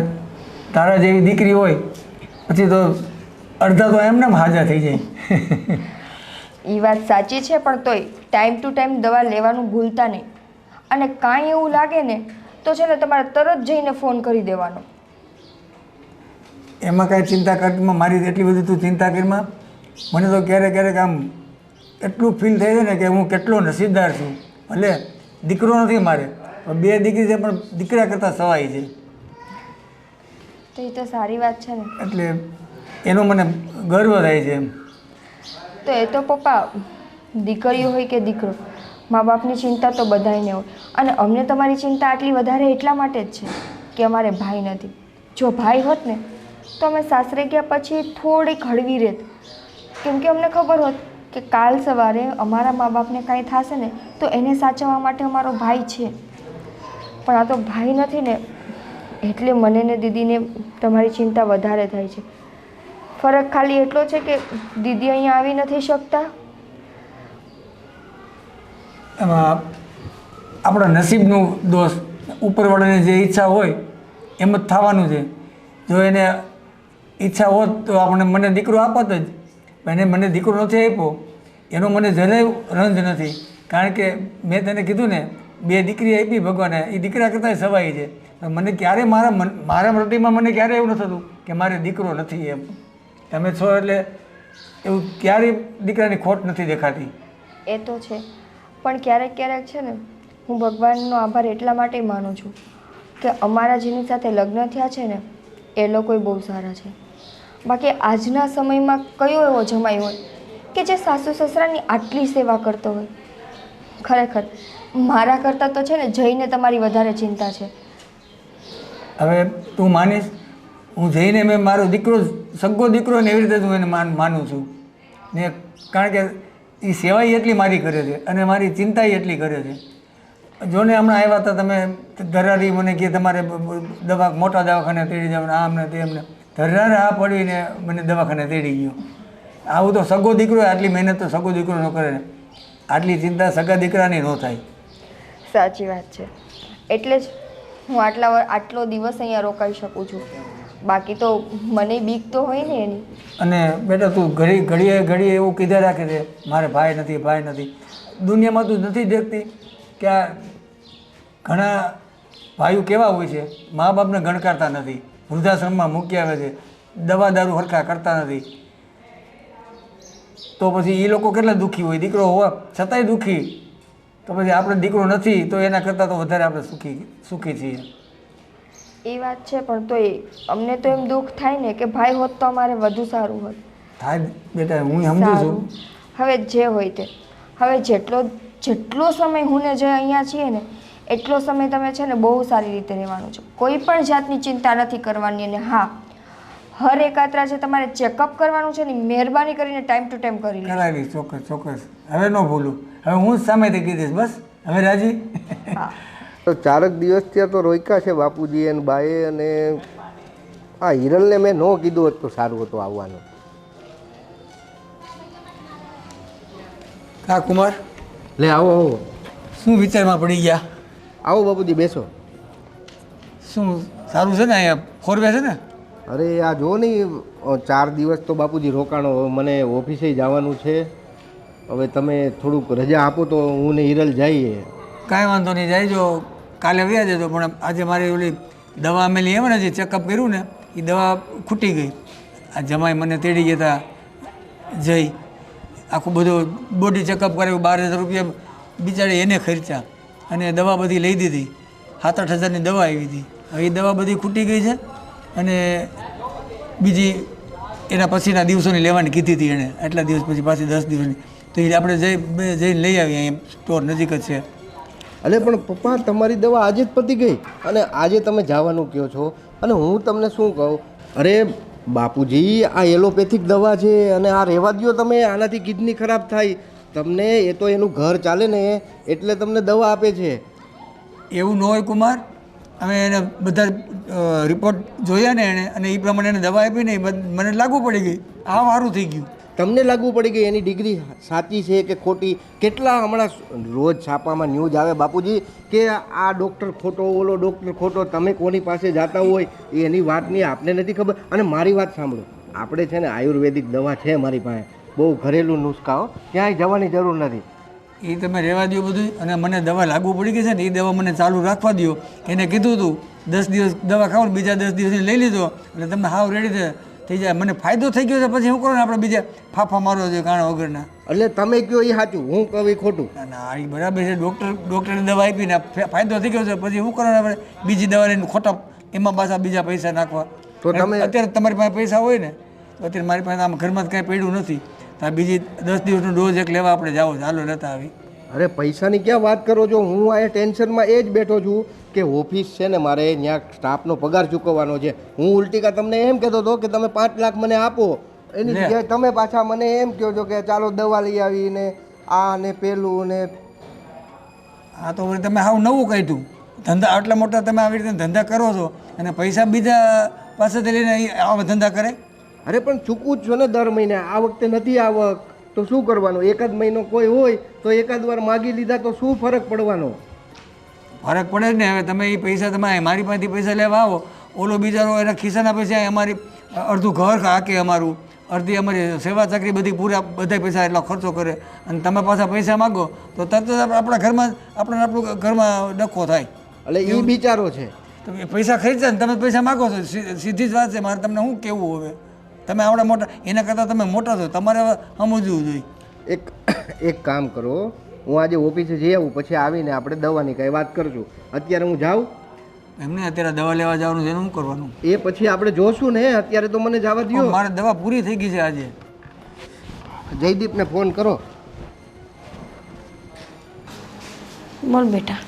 તારા જેવી દીકરી હોય પછી તો અડધા તો એમને હાજા થઈ જાય. એ વાત સાચી છે પણ તોય ટાઈમ ટુ ટાઈમ દવા લેવાનું ભૂલતા નહીં. અને કાંઈ એવું લાગે ને તો છે ને તમારે તરત જઈને ફોન કરી દેવાનો. એમાં કાંઈ ચિંતા કરતીમાં મારી એટલી બધી તું ચિંતા કરીમાં. મને તો ક્યારેક ક્યારેક આમ એટલું ફીલ થાય છે ને કે હું કેટલો નસીબદાર છું. ભલે દીકરો નથી મારે, બે દીકરી છે પણ દીકરા કરતાં સવાઈ છે. તો એ તો સારી વાત છે ને. એટલે એનો મને ગર્વ થાય છે એમ. તો એ તો પપ્પા, દીકરીઓ હોય કે દીકરો, મા બાપની ચિંતા તો બધાયને હોય. અને અમને તમારી ચિંતા આટલી વધારે એટલા માટે જ છે કે અમારે ભાઈ નથી. જો ભાઈ હોત ને તો અમે સાસરે ગયા પછી થોડીક હળવી રહેત. કેમ કે અમને ખબર હોત કે કાલ સવારે અમારા મા બાપને કાંઈ થશે ને તો એને સાચવવા માટે અમારો ભાઈ છે. પણ આ તો ભાઈ નથી ને એટલે મને ને દીદીને તમારી ચિંતા વધારે થાય છે. ફરક ખાલી એટલો છે કે દીદી અહીંયા આવી નથી શકતા. એમાં આપણા નસીબનું દોષ, ઉપરવાળાની જે ઈચ્છા હોય એમ જ થવાનું છે. જો એને ઈચ્છા હોત તો આપણે મને દીકરો આપત જ, એને મને દીકરો નથી આપ્યો એનો મને જરાય રંજ નથી. કારણ કે મેં તને કીધું ને, 2 દીકરી આપી ભગવાને, એ દીકરા કરતાં સવાઈ છે. મને ક્યારે મારા મૃત્યુમાં મને ક્યારે એવું ન થતું કે મારે દીકરો નથી એમ. તમે છો એટલે એવું ક્યારેય દીકરાની ખોટ નથી દેખાતી. એ તો છે, પણ ક્યારેક ક્યારેક છે ને હું ભગવાનનો આભાર એટલા માટે માનું છું કે અમારા જેની સાથે લગ્ન થયા છે ને એ લોકોય બહુ સારા છે. બાકી આજના સમયમાં કયો એવો જમાઈ હોય કે જે સાસુ સસરાની આટલી સેવા કરતો હોય. ખરેખર મારા કરતાં તો છે ને જઈને તમારી વધારે ચિંતા છે. હવે તું માનીશ, હું જઈને મેં મારો દીકરો, સગો દીકરો ને એવી રીતે હું એને માનું છું ને. કારણ કે એ સેવાય એટલી મારી કરે છે અને મારી ચિંતા એટલી કરે છે. જોને હમણાં આવ્યા હતા તમે, ધરારી મને કહે તમારે મોટા દવાખાને તેડી જવાના, આમ ને તેમને. ધરારે આ પડીને મને દવાખાને તેડી ગયો. આવું તો સગો દીકરો, આટલી મહેનત તો સગો દીકરો ન કરે, આટલી ચિંતા સગા દીકરાની ન થાય. સાચી વાત છે, એટલે જ હું આટલો દિવસ અહીંયા રોકાઈ શકું છું. બાકી તો મને બીક તો હોય ને એની. અને બેટા તું ઘડીએ એવું કીધા રાખે છે મારે ભાઈ નથી. દુનિયામાં તું નથી દેખતી કે આ ઘણા ભાઈઓ કેવા હોય છે, મા બાપને ગણકારતા નથી, વૃદ્ધાશ્રમમાં મૂકી આવે છે, દવા દારૂ હરખા કરતા નથી. તો પછી એ લોકો કેટલા દુઃખી હોય. દીકરો હોવા છતાંય દુઃખી, તો પછી આપણે દીકરો નથી તો એના કરતાં તો વધારે આપણે સુખી છીએ. એ વાત છે, પણ તોય અમને તો એમ દુઃખ થાય ને કે ભાઈ હોત તો અમારે વધુ સારું હોત. થાય બેટા, હું સમજુ છું. હવે જે હોય તે, હવે જેટલો સમય હું ને જે અહીંયા છીએ ને એટલો સમય તમે છે ને બહુ સારી રીતે રહેવાનું છે. કોઈ પણ જાતની ચિંતા નથી કરવાની. અને હા, હર એકાત્રા જે તમારે ચેકઅપ કરવાનું છે ને મહેરબાની કરીને ટાઈમ ટુ ટાઈમ કરી લો. કરાવી, ચોક્કસ. હવે ન ભૂલું. હવે હું જ સામેથી કીધીશ. બસ હવે રાજી. હા, તો 4 દિવસ ત્યાં તો રોક્યા છે બાપુજી અને બાએ. અને આ હિરલને મેં ન કીધું હોત તો સારું હતું આવવાનું. હા કુમાર, લે આવો. શું વિચારમાં પડી ગયા? આવો બાપુજી, બેસો. શું સારું છે ને અહીંયા ખોરવે છે ને? અરે આ જો નહીં, 4 દિવસ તો બાપુજી રોકાણો. મને ઓફિસે જવાનું છે. હવે તમે થોડુંક રજા આપો તો હું ને હિરલ જઈએ. કાંઈ વાંધો નહીં, જાય જો કાલે વ્યા જતો. પણ આજે મારી ઓલી દવા અમે લઈ આવે ને, જે ચેકઅપ કર્યું ને એ દવા ખૂટી ગઈ. આ જમાઈ મને તેડી ગયા હતા જઈ, આખું બધું બોડી ચેકઅપ કરાવ્યું. 12,000 રૂપિયા બિચારી એને ખર્ચા અને દવા બધી લઈ દીધી. 7-8 હજારની દવા આવી હતી. હવે એ દવા બધી ખૂટી ગઈ છે અને બીજી એના પછીના દિવસોની લેવાની કીધી હતી એણે. એટલા દિવસ પછી પાછી 10 દિવસની. તો એ આપણે જઈને લઈ આવીએ. અહીં સ્ટોર નજીક જ છે. અરે પણ પપ્પા, તમારી દવા આજે જ પતી ગઈ અને આજે તમે જવાનું કહો છો. અને હું તમને શું કહું, અરે બાપુજી આ એલોપેથિક દવા છે અને આ રહેવા દો તમે. આનાથી કિડની ખરાબ થાય તમને. એ તો એનું ઘર ચાલે ને એટલે તમને દવા આપે છે. એવું ન હોય કુમાર. અમે એને બધા રિપોર્ટ જોયા ને એણે, અને એ પ્રમાણે એને દવા આપી ને મને લાગુ પડી ગઈ. આ સારું થઈ ગયું. તમને લાગુ પડી ગઈ એની ડિગ્રી સાચી છે કે ખોટી? કેટલા હમણાં રોજ છાપામાં ન્યૂઝ આવે બાપુજી કે આ ડૉક્ટર ખોટો, ઓલો ડૉક્ટર ખોટો. તમે કોની પાસે જતા હોય એની વાતની આપને નથી ખબર. અને મારી વાત સાંભળો, આપણે છે ને આયુર્વેદિક દવા છે મારી પાસે, બહુ ઘરેલું નુસ્ખાઓ, ક્યાંય જવાની જરૂર નથી. એ તમે રહેવા દો બધું. અને મને દવા લાગુ પડી ગઈ છે ને, એ દવા મને ચાલુ રાખવા દો. એને કીધું હતું 10 દિવસ દવા ખાઓ, બીજા 10 દિવસ લઈ લીધો એટલે તમને હાવ રેડી થઈ જાય. મને ફાયદો થઈ ગયો છે. પછી શું કરો ને, આપણે બીજા ફાફા મારવા જોઈએ કારણ વગરના. એટલે તમે કહો એ સાચું, હું કહું એ ખોટું? ના, એ બરાબર છે. ડૉક્ટરે દવા આપીને ફાયદો થઈ ગયો છે, પછી શું કરો ને આપણે બીજી દવા લઈને ખોટા એમાં પાછા બીજા પૈસા નાખવા. તો તમે અત્યારે તમારી પાસે પૈસા હોય ને, અત્યારે મારી પાસે આમ ઘરમાં કાંઈ પડ્યું નથી, તો બીજી 10 દિવસનો ડોઝ એક લેવા આપણે જાઓ, ચાલો લેતા આવી. અરે પૈસાની ક્યાં વાત કરો છો? હું આ ટેન્શનમાં એ જ બેઠો છું કે ઓફિસ છે ને મારે ત્યાં સ્ટાફનો પગાર ચૂકવવાનો છે. હું ઉલટી કા તમને એમ કહેતો હતો કે તમે 5 લાખ મને આપો, એની જગ્યાએ તમે પાછા મને એમ કહો છો કે ચાલો દવા લઈ આવીને આ ને પેલું ને. હા તો તમે હાવ નવું કાઢ્યું. ધંધા આટલા મોટા તમે આવી રીતે ધંધા કરો છો અને પૈસા બીજા પાસેથી લઈને આવા ધંધા કરે? અરે પણ ચૂકવું જ છો ને દર મહિને. આ વખતે નથી આવક તો શું કરવાનું? એકાદ મહિનો કોઈ હોય તો એકાદ વાર માગી લીધા તો શું ફરક પડવાનો? ફરક પડે જ ને. હવે તમે એ પૈસા તમે મારી પાસેથી પૈસા લેવા આવો, ઓલો બિચારો એના ખિસ્સાના પૈસા અમારી અડધું ઘર હાકે, અમારું અડધી અમારી સેવા ચાકરી બધી પૂરા બધા પૈસા એટલો ખર્ચો કરે અને તમે પાછા પૈસા માગો તો તરત જ આપણા ઘરમાં આપણું ઘરમાં ડખો થાય. એટલે એ બિચારો છે. તમે પૈસા ખરીદશે ને તમે પૈસા માગો છો, સીધી જ વાત છે. મારે તમને શું કહેવું? હવે તમે આવડા મોટા, એના કરતાં તમે મોટા છો, તમારે હવે સમજવું જોઈએ. એક કામ કરો, હું આજે ઓફિસે જઈ આવું, પછી આવીને આપણે દવાની કાંઈ વાત કરશું. અત્યારે હું જાઉં? એમને અત્યારે દવા લેવા જવાનું છે, એનું શું કરવાનું? એ પછી આપણે જોશું ને. અત્યારે તો મને જવા દો. મારે દવા પૂરી થઈ ગઈ છે આજે. જયદીપને ફોન કરો. બોલ બેટા.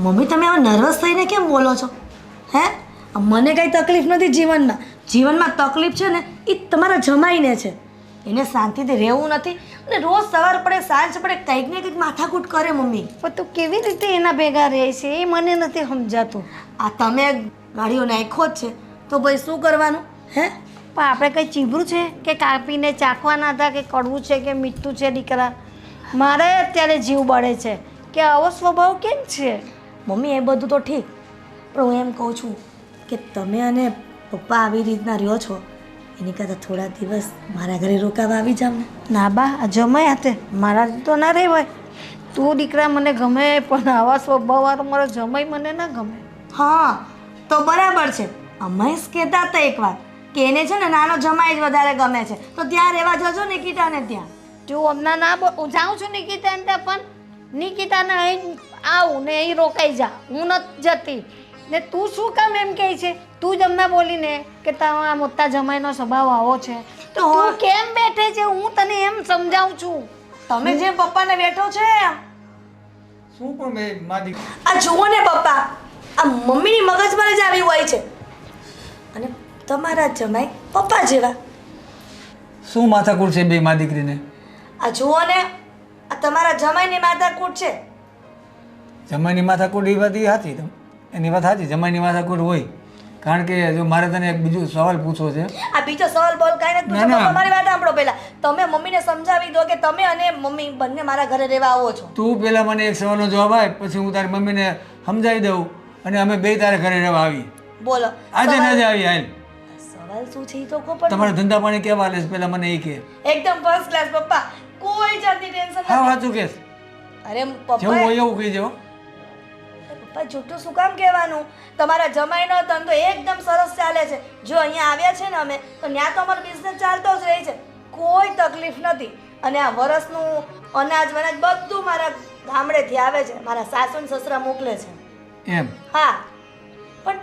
મમ્મી તમે આવા નર્વસ થઈને કેમ બોલો છો? હે, મને કંઈ તકલીફ નથી જીવનમાં. જીવનમાં તકલીફ છે ને એ તમારા જમાઈને છે. એને શાંતિથી રહેવું નથી અને રોજ સવાર પડે સાંજ પડે કંઈક ને કંઈક માથાકૂટ કરે મમ્મી. પણ તું કેવી રીતે એના ભેગા રહે છે એ મને નથી સમજાતું. આ તમે ગાડીઓ નાખ્યો જ છે તો ભાઈ શું કરવાનું? હે, પણ આપણે કંઈ ચીબરું છે કે કાપીને ચાખવાના હતા કે કડવું છે કે મીઠું છે? દીકરા, મારે અત્યારે જીવ બળે છે કે આવો સ્વભાવ કેમ છે? મમ્મી એ બધું તો ઠીક, પણ હું એમ કહું છું કે તમે અને પપ્પા આવી રીતના રહ્યો છો એની કરતાં થોડા દિવસ મારા ઘરે રોકાવા આવી જાવ ને. ના બા, આ જમાઈ હાથે મારાથી તો ના રહેવાય. તું દીકરા મને ગમે પણ આવા સ્વભાવવાળો મારો જમાઈ મને ના ગમે. હા તો બરાબર છે. મહેશ કહેતા હતા એકવાર કે એને છે ને નાનો જમાઈ જ વધારે ગમે છે, તો ત્યાં રહેવા જજો નિકિતાને ત્યાં. તું હમણાં ના હું જાઉં છું નિકિતાને ત્યાં, પણ નિકિતાને અહીં આવું ને અહીં રોકાઈ જા. હું નથી જતી ને તું શું કામ એમ કહે છે? તું જ હમણાં બોલીને કે તારા મોટા જમાઈનો સ્વભાવ આવો છે તો તું કેમ બેઠે છે? હું તને એમ સમજાવું છું. તમે જે પપ્પાને બેઠો છે એમ. શું પણ મેં મારી આ જુઓ ને પપ્પા, આ મમ્મીની મગજમારી જ આવી હોય છે અને તમારા જમાઈ પપ્પા જેવા. શું માથાકૂટ છે બે મા દીકરીને? આ જુઓ ને, આ તમારા જમાઈની માથાકૂટ છે. જમાઈની માથાકૂટ એ વાત એ સાચી, એની વાત સાચી. જમાઈની માથાકૂટ હોય, કારણ કે જો મારે તને એક બીજો સવાલ પૂછવો છે. આ બીજો સવાલ બોલ કાંઈ નથી પૂછો. તમારી વાત સાંભળો પહેલા. તમે મમ્મીને સમજાવી દો કે તમે અને મમ્મી બંને મારા ઘરે રહેવા આવો છો. તું પહેલાં મને એક સવાલનો જવાબ આપ, પછી હું તારી મમ્મીને સમજાવી દઉં અને અમે બે તારે ઘરે રહેવા આવીએ. બોલો આજે ના જ આવી હાલ. સવાલ શું છે એ તો કહો. પણ તમારા ધંધા પાણી કેવા હાલે છે પહેલાં મને એ કહે. એકદમ ફર્સ્ટ ક્લાસ પપ્પા, કોઈ જાતની ટેન્શન હા નથી. વાંચું કેસ અરે જેવું પપ્પા, હોય એવું કહી જાઓ. પપ્પા જૂઠું શું કામ કહેવાનું? તમારા જમાઈનો ધંધો એકદમ સરસ ચાલે છે. જો અહીંયા આવ્યા છે ને અમે, તો ત્યાં તો અમારો બિઝનેસ ચાલતો જ રહે છે, કોઈ તકલીફ નથી. અને આ વરસનું અનાજ વનાજ બધું મારા ગામડેથી આવે છે, મારા સાસુ ને સસરા મોકલે છે. એમ હા, પણ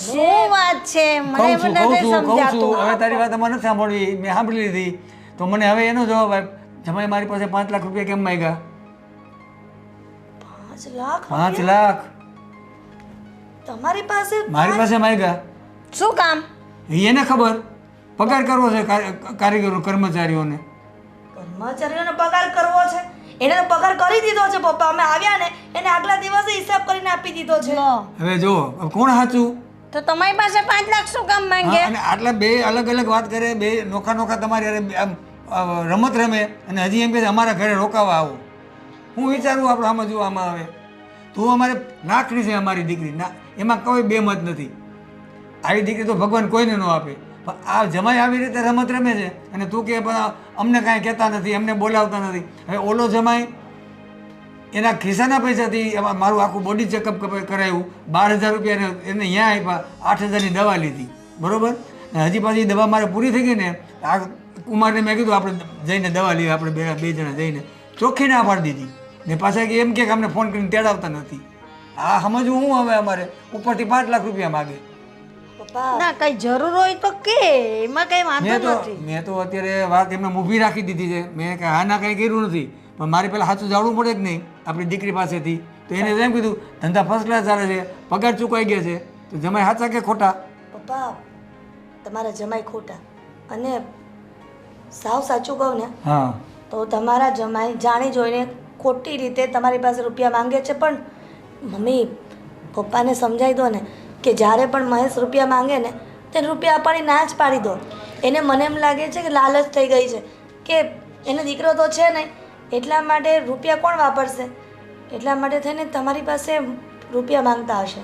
શું વાત છે? મને કહું નથી છું સમજાતું. હવે તારી વાત અમારે નથી સાંભળવી, મેં સાંભળી લીધી. તો મને હવે એનો જવાબ આપ. જમાઈ મારી પાસે 5 લાખ રૂપિયા કેમ માંગ્યા? 5 લાખ 5 લાખ તમારી પાસે? મારી પાસે માંગ્યા. શું કામ? એને ખબર, પગાર કરવો છે કારીગરો કર્મચારીઓને. કર્મચારીઓને પગાર કરવો છે? એને તો પગાર કરી દીધો છે પપ્પા. અમે આવ્યા ને એને આગલા દિવસે હિસાબ કરીને આપી દીધો છે. લો, હવે જો કોણ સાચું? તો તમારી પાસે 5 લાખ શું કામ માંગે? હા, અને આટલા બે અલગ અલગ વાત કરે, બે નોખા નોખા તમારી હારે આમ રમત રમે અને હજી એમ કે છે અમારા ઘરે રોકાવા આવો. હું વિચારું આપણે આમાં જો આમાં આવે તું અમારે લાખની છે અમારી દીકરી ના, એમાં કોઈ બે મત નથી. આવી દીકરી તો ભગવાન કોઈને ન આપે. પણ આ જમાઈ આવી રીતે રમત રમે છે અને તું કે અમને કાંઈ કહેતા નથી, અમને બોલાવતા નથી. હવે ઓલો જમાઈ એના ખિસ્સાના પૈસાથી મારું આખું બોડી ચેકઅપ કરાવ્યું, 12,000 રૂપિયા એને અહીંયા આપ્યા, 8,000ની દવા લીધી, બરાબર. ને હજી પાછી દવા મારે પૂરી થઈ ગઈ ને, આ કુમારને મેં કીધું આપણે જઈને દવા લઈએ, આપણે બે જણા જઈને ચોખ્ખી ના પાડી દીધી. ને પાછા કે એમ કે અમને ફોન કરીને તેડાવતા નથી. આ સમજવું હું હવે અમારે ઉપરથી 5 લાખ રૂપિયા માગે. પપ્પા ના, કઈ જરૂર હોય તો કે, એમાં કઈ વાંધો નથી. મેં તો અત્યારે વાત એમને ઊભી રાખી દીધી છે. મેં કે હા ના કંઈ કર્યું નથી, પણ મારે પહેલાં સાચું જાણવું પડે કે નહીં આપણી દીકરી પાસેથી. તો એને એમ કીધું ધંધા ફર્સ્ટ ક્લાસ ચાલે છે, પગાર ચૂકવાઈ ગયા છે, તો જમાઈ સાચા કે ખોટા? પપ્પા તમારા જમાઈ ખોટા. અને સાવ સાચું કહું ને હા, તો તમારા જમાઈ જાણી જોઈને ખોટી રીતે તમારી પાસે રૂપિયા માંગે છે. પણ મમ્મી પપ્પાને સમજાવી દો ને કે જ્યારે પણ મહેશ રૂપિયા માંગે ને તેને રૂપિયા આપવાની ના જ પાડી દો. એને મને એમ લાગે છે કે લાલચ થઈ ગઈ છે કે એને દીકરો તો છે નહીં, એટલા માટે રૂપિયા કોણ વાપરશે, એટલા માટે થઈને તમારી પાસે રૂપિયા માંગતા હશે.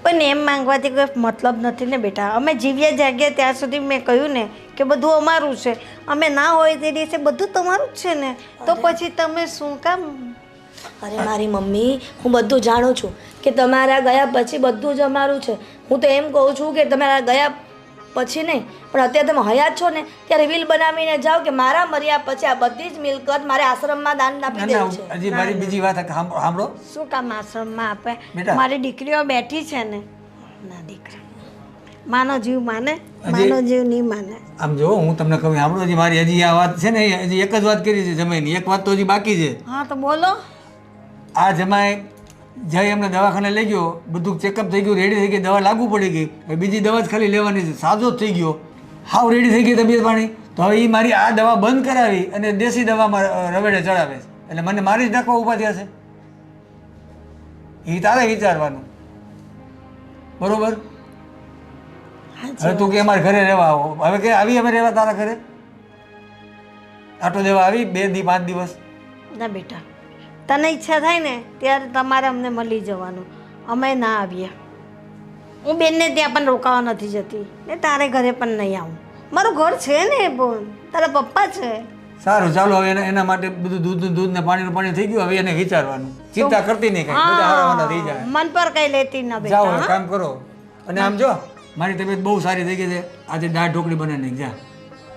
પણ એમ માંગવાથી કોઈ મતલબ નથી ને બેટા. અમે જીવ્યા જાગ્યા ત્યાં સુધી મેં કહ્યું ને કે બધું અમારું છે, અમે ના હોય તે દિવસે બધું તમારું જ છે ને, તો પછી તમે શું કામ? અરે મારી મમ્મી, હું બધું જાણું છું કે તમારા ગયા પછી બધું જ અમારું છે. હું તો એમ કહું છું કે તમારા ગયા પછી નહીં, પણ અત્યારે તમે હયાત છો ને ત્યારે વિલ બનાવીને જાઓ કે મારા મર્યા પછી આ બધી જ મિલકત મારે આશ્રમમાં દાન આપી દેવું છે. હજી મારી બીજી વાત સાંભળો. શું કામ આશ્રમમાં આપે? બેટા. મારી દીકરીઓ બેઠી છે ને. ના દીકરા, માનો જીવ માને, માનો જીવ નહીં માને. આમ જો હું તમને કહું સાંભળો, હજી મારી હજી આ વાત છે ને, હજી એક જ વાત કરી છે જમાઈની, એક વાત તો હજી બાકી છે. હા તો બોલો. આ જમાઈ જઈ એમને દવાખાને લઈ ગયો, બધું ચેકઅપ થઈ ગયું, રેડી થઈ ગઈ, દવા લાગુ પડી ગઈ, હવે બીજી દવા જ ખાલી લેવાની છે, સાજો જ થઈ ગયો, હાવ રેડી થઈ ગઈ તબિયત પાણી. તો હવે એ મારી આ દવા બંધ કરાવી અને દેશી દવામાં રવેડે ચડાવે છે, એટલે મને મારી જ નાખવા ઊભા થયા છે. એ તારે વિચારવાનું, બરોબર? હવે તું કે અમારે ઘરે રહેવા આવો, હવે કે આવી અમે રહેવા તારા ઘરે આટો દેવા આવી 2 દી 5 દિવસ? ના બેટા, તને ઈચ્છા થાય ને ત્યારે તમારે અમને મળી જવાનું, અમે ના આવીએ. હું બેનને ત્યાં પણ રોકાવા નથી જતી ને તારે ઘરે પણ નહીં આવું. મારું ઘર છે ને બોલ, તારા પપ્પા છે. સારું, ચાલો હવે એના માટે બધું દૂધ ને પાણીનું પાણી થઈ ગયું, હવે એને વિચારવાનું, ચિંતા કરતી નહીં, કાંઈ બધા હારાવાના થઈ જાય. મન પર કઈ લેતી ના જાઓ બેટા. હવે કામ કરો. અને આમ જો મારી તબિયત બહુ સારી થઈ ગઈ છે, આજે દાળ ઢોકળી બનાવી જા,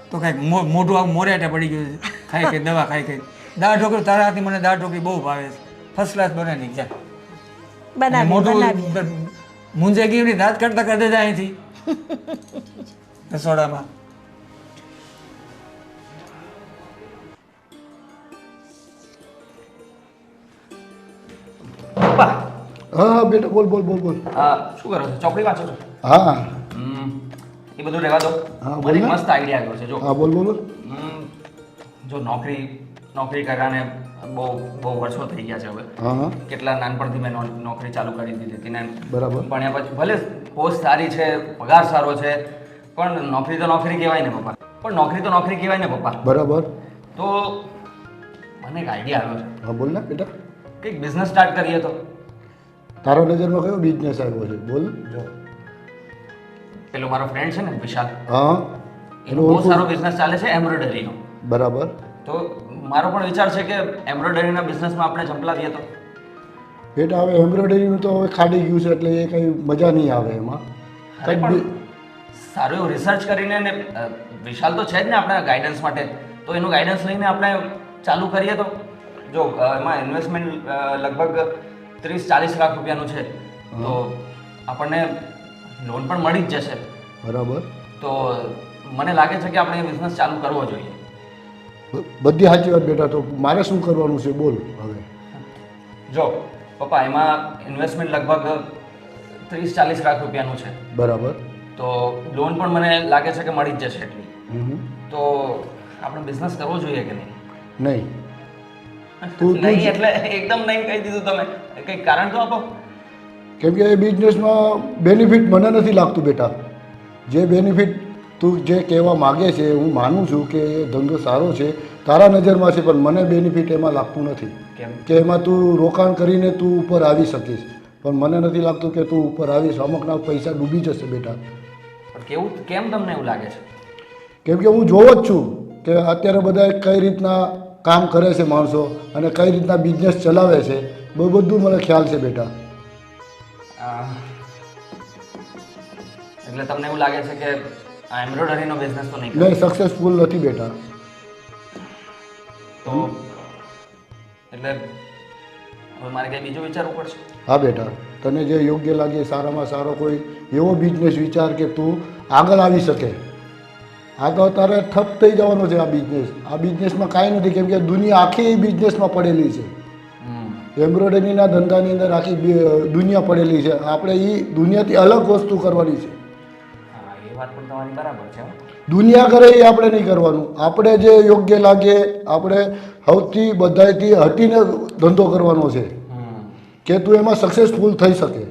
તો કાંઈક મોઢું આમ મોરેટા પડી ગયું છે, ખાઈ ખાઈ દવા ખાઈ ખાઈ. દાળ ઢોકળી તારા હાથની મને દાળ ઢોકળી બહુ ભાવે છે, ફર્સ્ટ ક્લાસ બનાવી જા. બનાવી મોઢું મુંજાઈ ગયું નહીં, દાંત કાઢતા કાઢે જાય અહીંથી રસોડામાં. પપ્પા, હા હા બેટા બોલ બોલ બોલ બોલ. શું કરો છો? ચોપડી વાંચો છો? હા એ બધું રહેવા દો. હા, બોલ મને એક ને. મસ્ત આઈડિયા આવ્યો છે. જો હા બોલ બોલ બોલ. જો નોકરી કરવાને બહુ બહુ વર્ષો થઈ ગયા છે હવે. હા હા કેટલા નાનપણથી મેં નોકરી ચાલુ કરી દીધી હતી ને બરાબર. ભણ્યા પછી ભલે પોસ્ટ સારી છે, પગાર સારો છે, પણ નોકરી તો નોકરી કહેવાય ને પપ્પા. પણ નોકરી તો નોકરી કહેવાય ને પપ્પા. બરાબર. તો મને એક આઈડિયા આવ્યો છે, હા બોલ ને બેટા. કંઈક બિઝનેસ સ્ટાર્ટ કરીએ તો. તારા નજરમાં કયો બિઝનેસ આવ્યો છે બોલ. જો પેલો મારો ફ્રેન્ડ છે ને વિશાલ, હા એનો બહુ સારો બિઝનેસ ચાલે છે એમ્બ્રોઇડરીનો. બરાબર. તો મારો પણ વિચાર છે કે એમ્બ્રોઇડરીના બિઝનેસમાં આપણે ઝંપલાવીએ તો. બેટા હવે એમ્બ્રોઇડરીનું તો હવે ખાડી ગયું છે, એટલે એ કંઈ મજા નહીં આવે એમાં. અરે કંઈક પણ સારું એવું રિસર્ચ કરીને ને વિશાલ તો છે જ ને આપણા ગાઈડન્સ માટે, તો એનું ગાઈડન્સ લઈને આપણે ચાલુ કરીએ તો. જો એમાં ઇન્વેસ્ટમેન્ટ લગભગ 30-40 લાખ રૂપિયાનું છે, તો આપણને લોન પણ મળી જ જશે. બરાબર. તો મને લાગે છે કે આપણે એ બિઝનેસ ચાલુ કરવો જોઈએ. બધી સાચી વાત બેટા. તો મારે શું કરવાનું છે બોલ હવે. જો પપ્પા, એમાં ઇન્વેસ્ટમેન્ટ લગભગ 30-40 લાખ રૂપિયાનું છે, બરાબર. તો લોન પણ મને લાગે છે કે મળી જ જશે એટલી. હમ. તો આપણે બિઝનેસ કરવો જોઈએ કે નહીં? નહીં. તું- નહીં એટલે એકદમ નહીં કહી દીધું તમે, કંઈક કારણ તો આપો. કેમ કે એ બિઝનેસમાં બેનિફિટ મને નથી લાગતું બેટા. જે બેનિફિટ તું જે કહેવા માગે છે, હું માનું છું કે એ ધંધો સારો છે, તારા નજરમાં છે, પણ મને બેનિફિટ એમાં લાગતું નથી. કેમ? કે એમાં તું રોકાણ કરીને તું ઉપર આવી શકીશ, પણ મને નથી લાગતું કે તું ઉપર આવીશ. અમુકના પૈસા ડૂબી જશે બેટા. પણ કેમ તમને એવું લાગે છે? કેમ કે હું જોવો જ છું કે અત્યારે બધા કઈ રીતના કામ કરે છે માણસો, અને કઈ રીતના બિઝનેસ ચલાવે છે, બધું મને ખ્યાલ છે બેટા. એટલે તમને એવું લાગે છે કે આ એમ્બ્રોઇડરીનો બિઝનેસ તો નહીં નહીં, સક્સેસફુલ નથી બેટા. તો એટલે હવે મારે કંઈ બીજું વિચારવું પડશે? હા બેટા, તને જે યોગ્ય લાગે સારામાં સારો કોઈ એવો બિઝનેસ વિચાર કે તું આગળ આવી શકે. આ તો તારે ઠપ થઈ જવાનો છે આ બિઝનેસ. આ બિઝનેસમાં કાંઈ નથી, કેમ કે દુનિયા આખી બિઝનેસમાં પડેલી છે. એમ્બ્રોઇડરીના ધંધાની અંદર આખી દુનિયા પડેલી છે. આપણે એ દુનિયાથી અલગ વસ્તુ કરવાની છે. હા, એ વાત પણ તમારી બરાબર છે. દુનિયા કરે એ આપણે નહીં કરવાનું. આપણે જે યોગ્ય લાગે, આપણે સૌથી બધાથી હટીને ધંધો કરવાનો છે. કે તું એમાં સક્સેસફુલ થઈ શકે.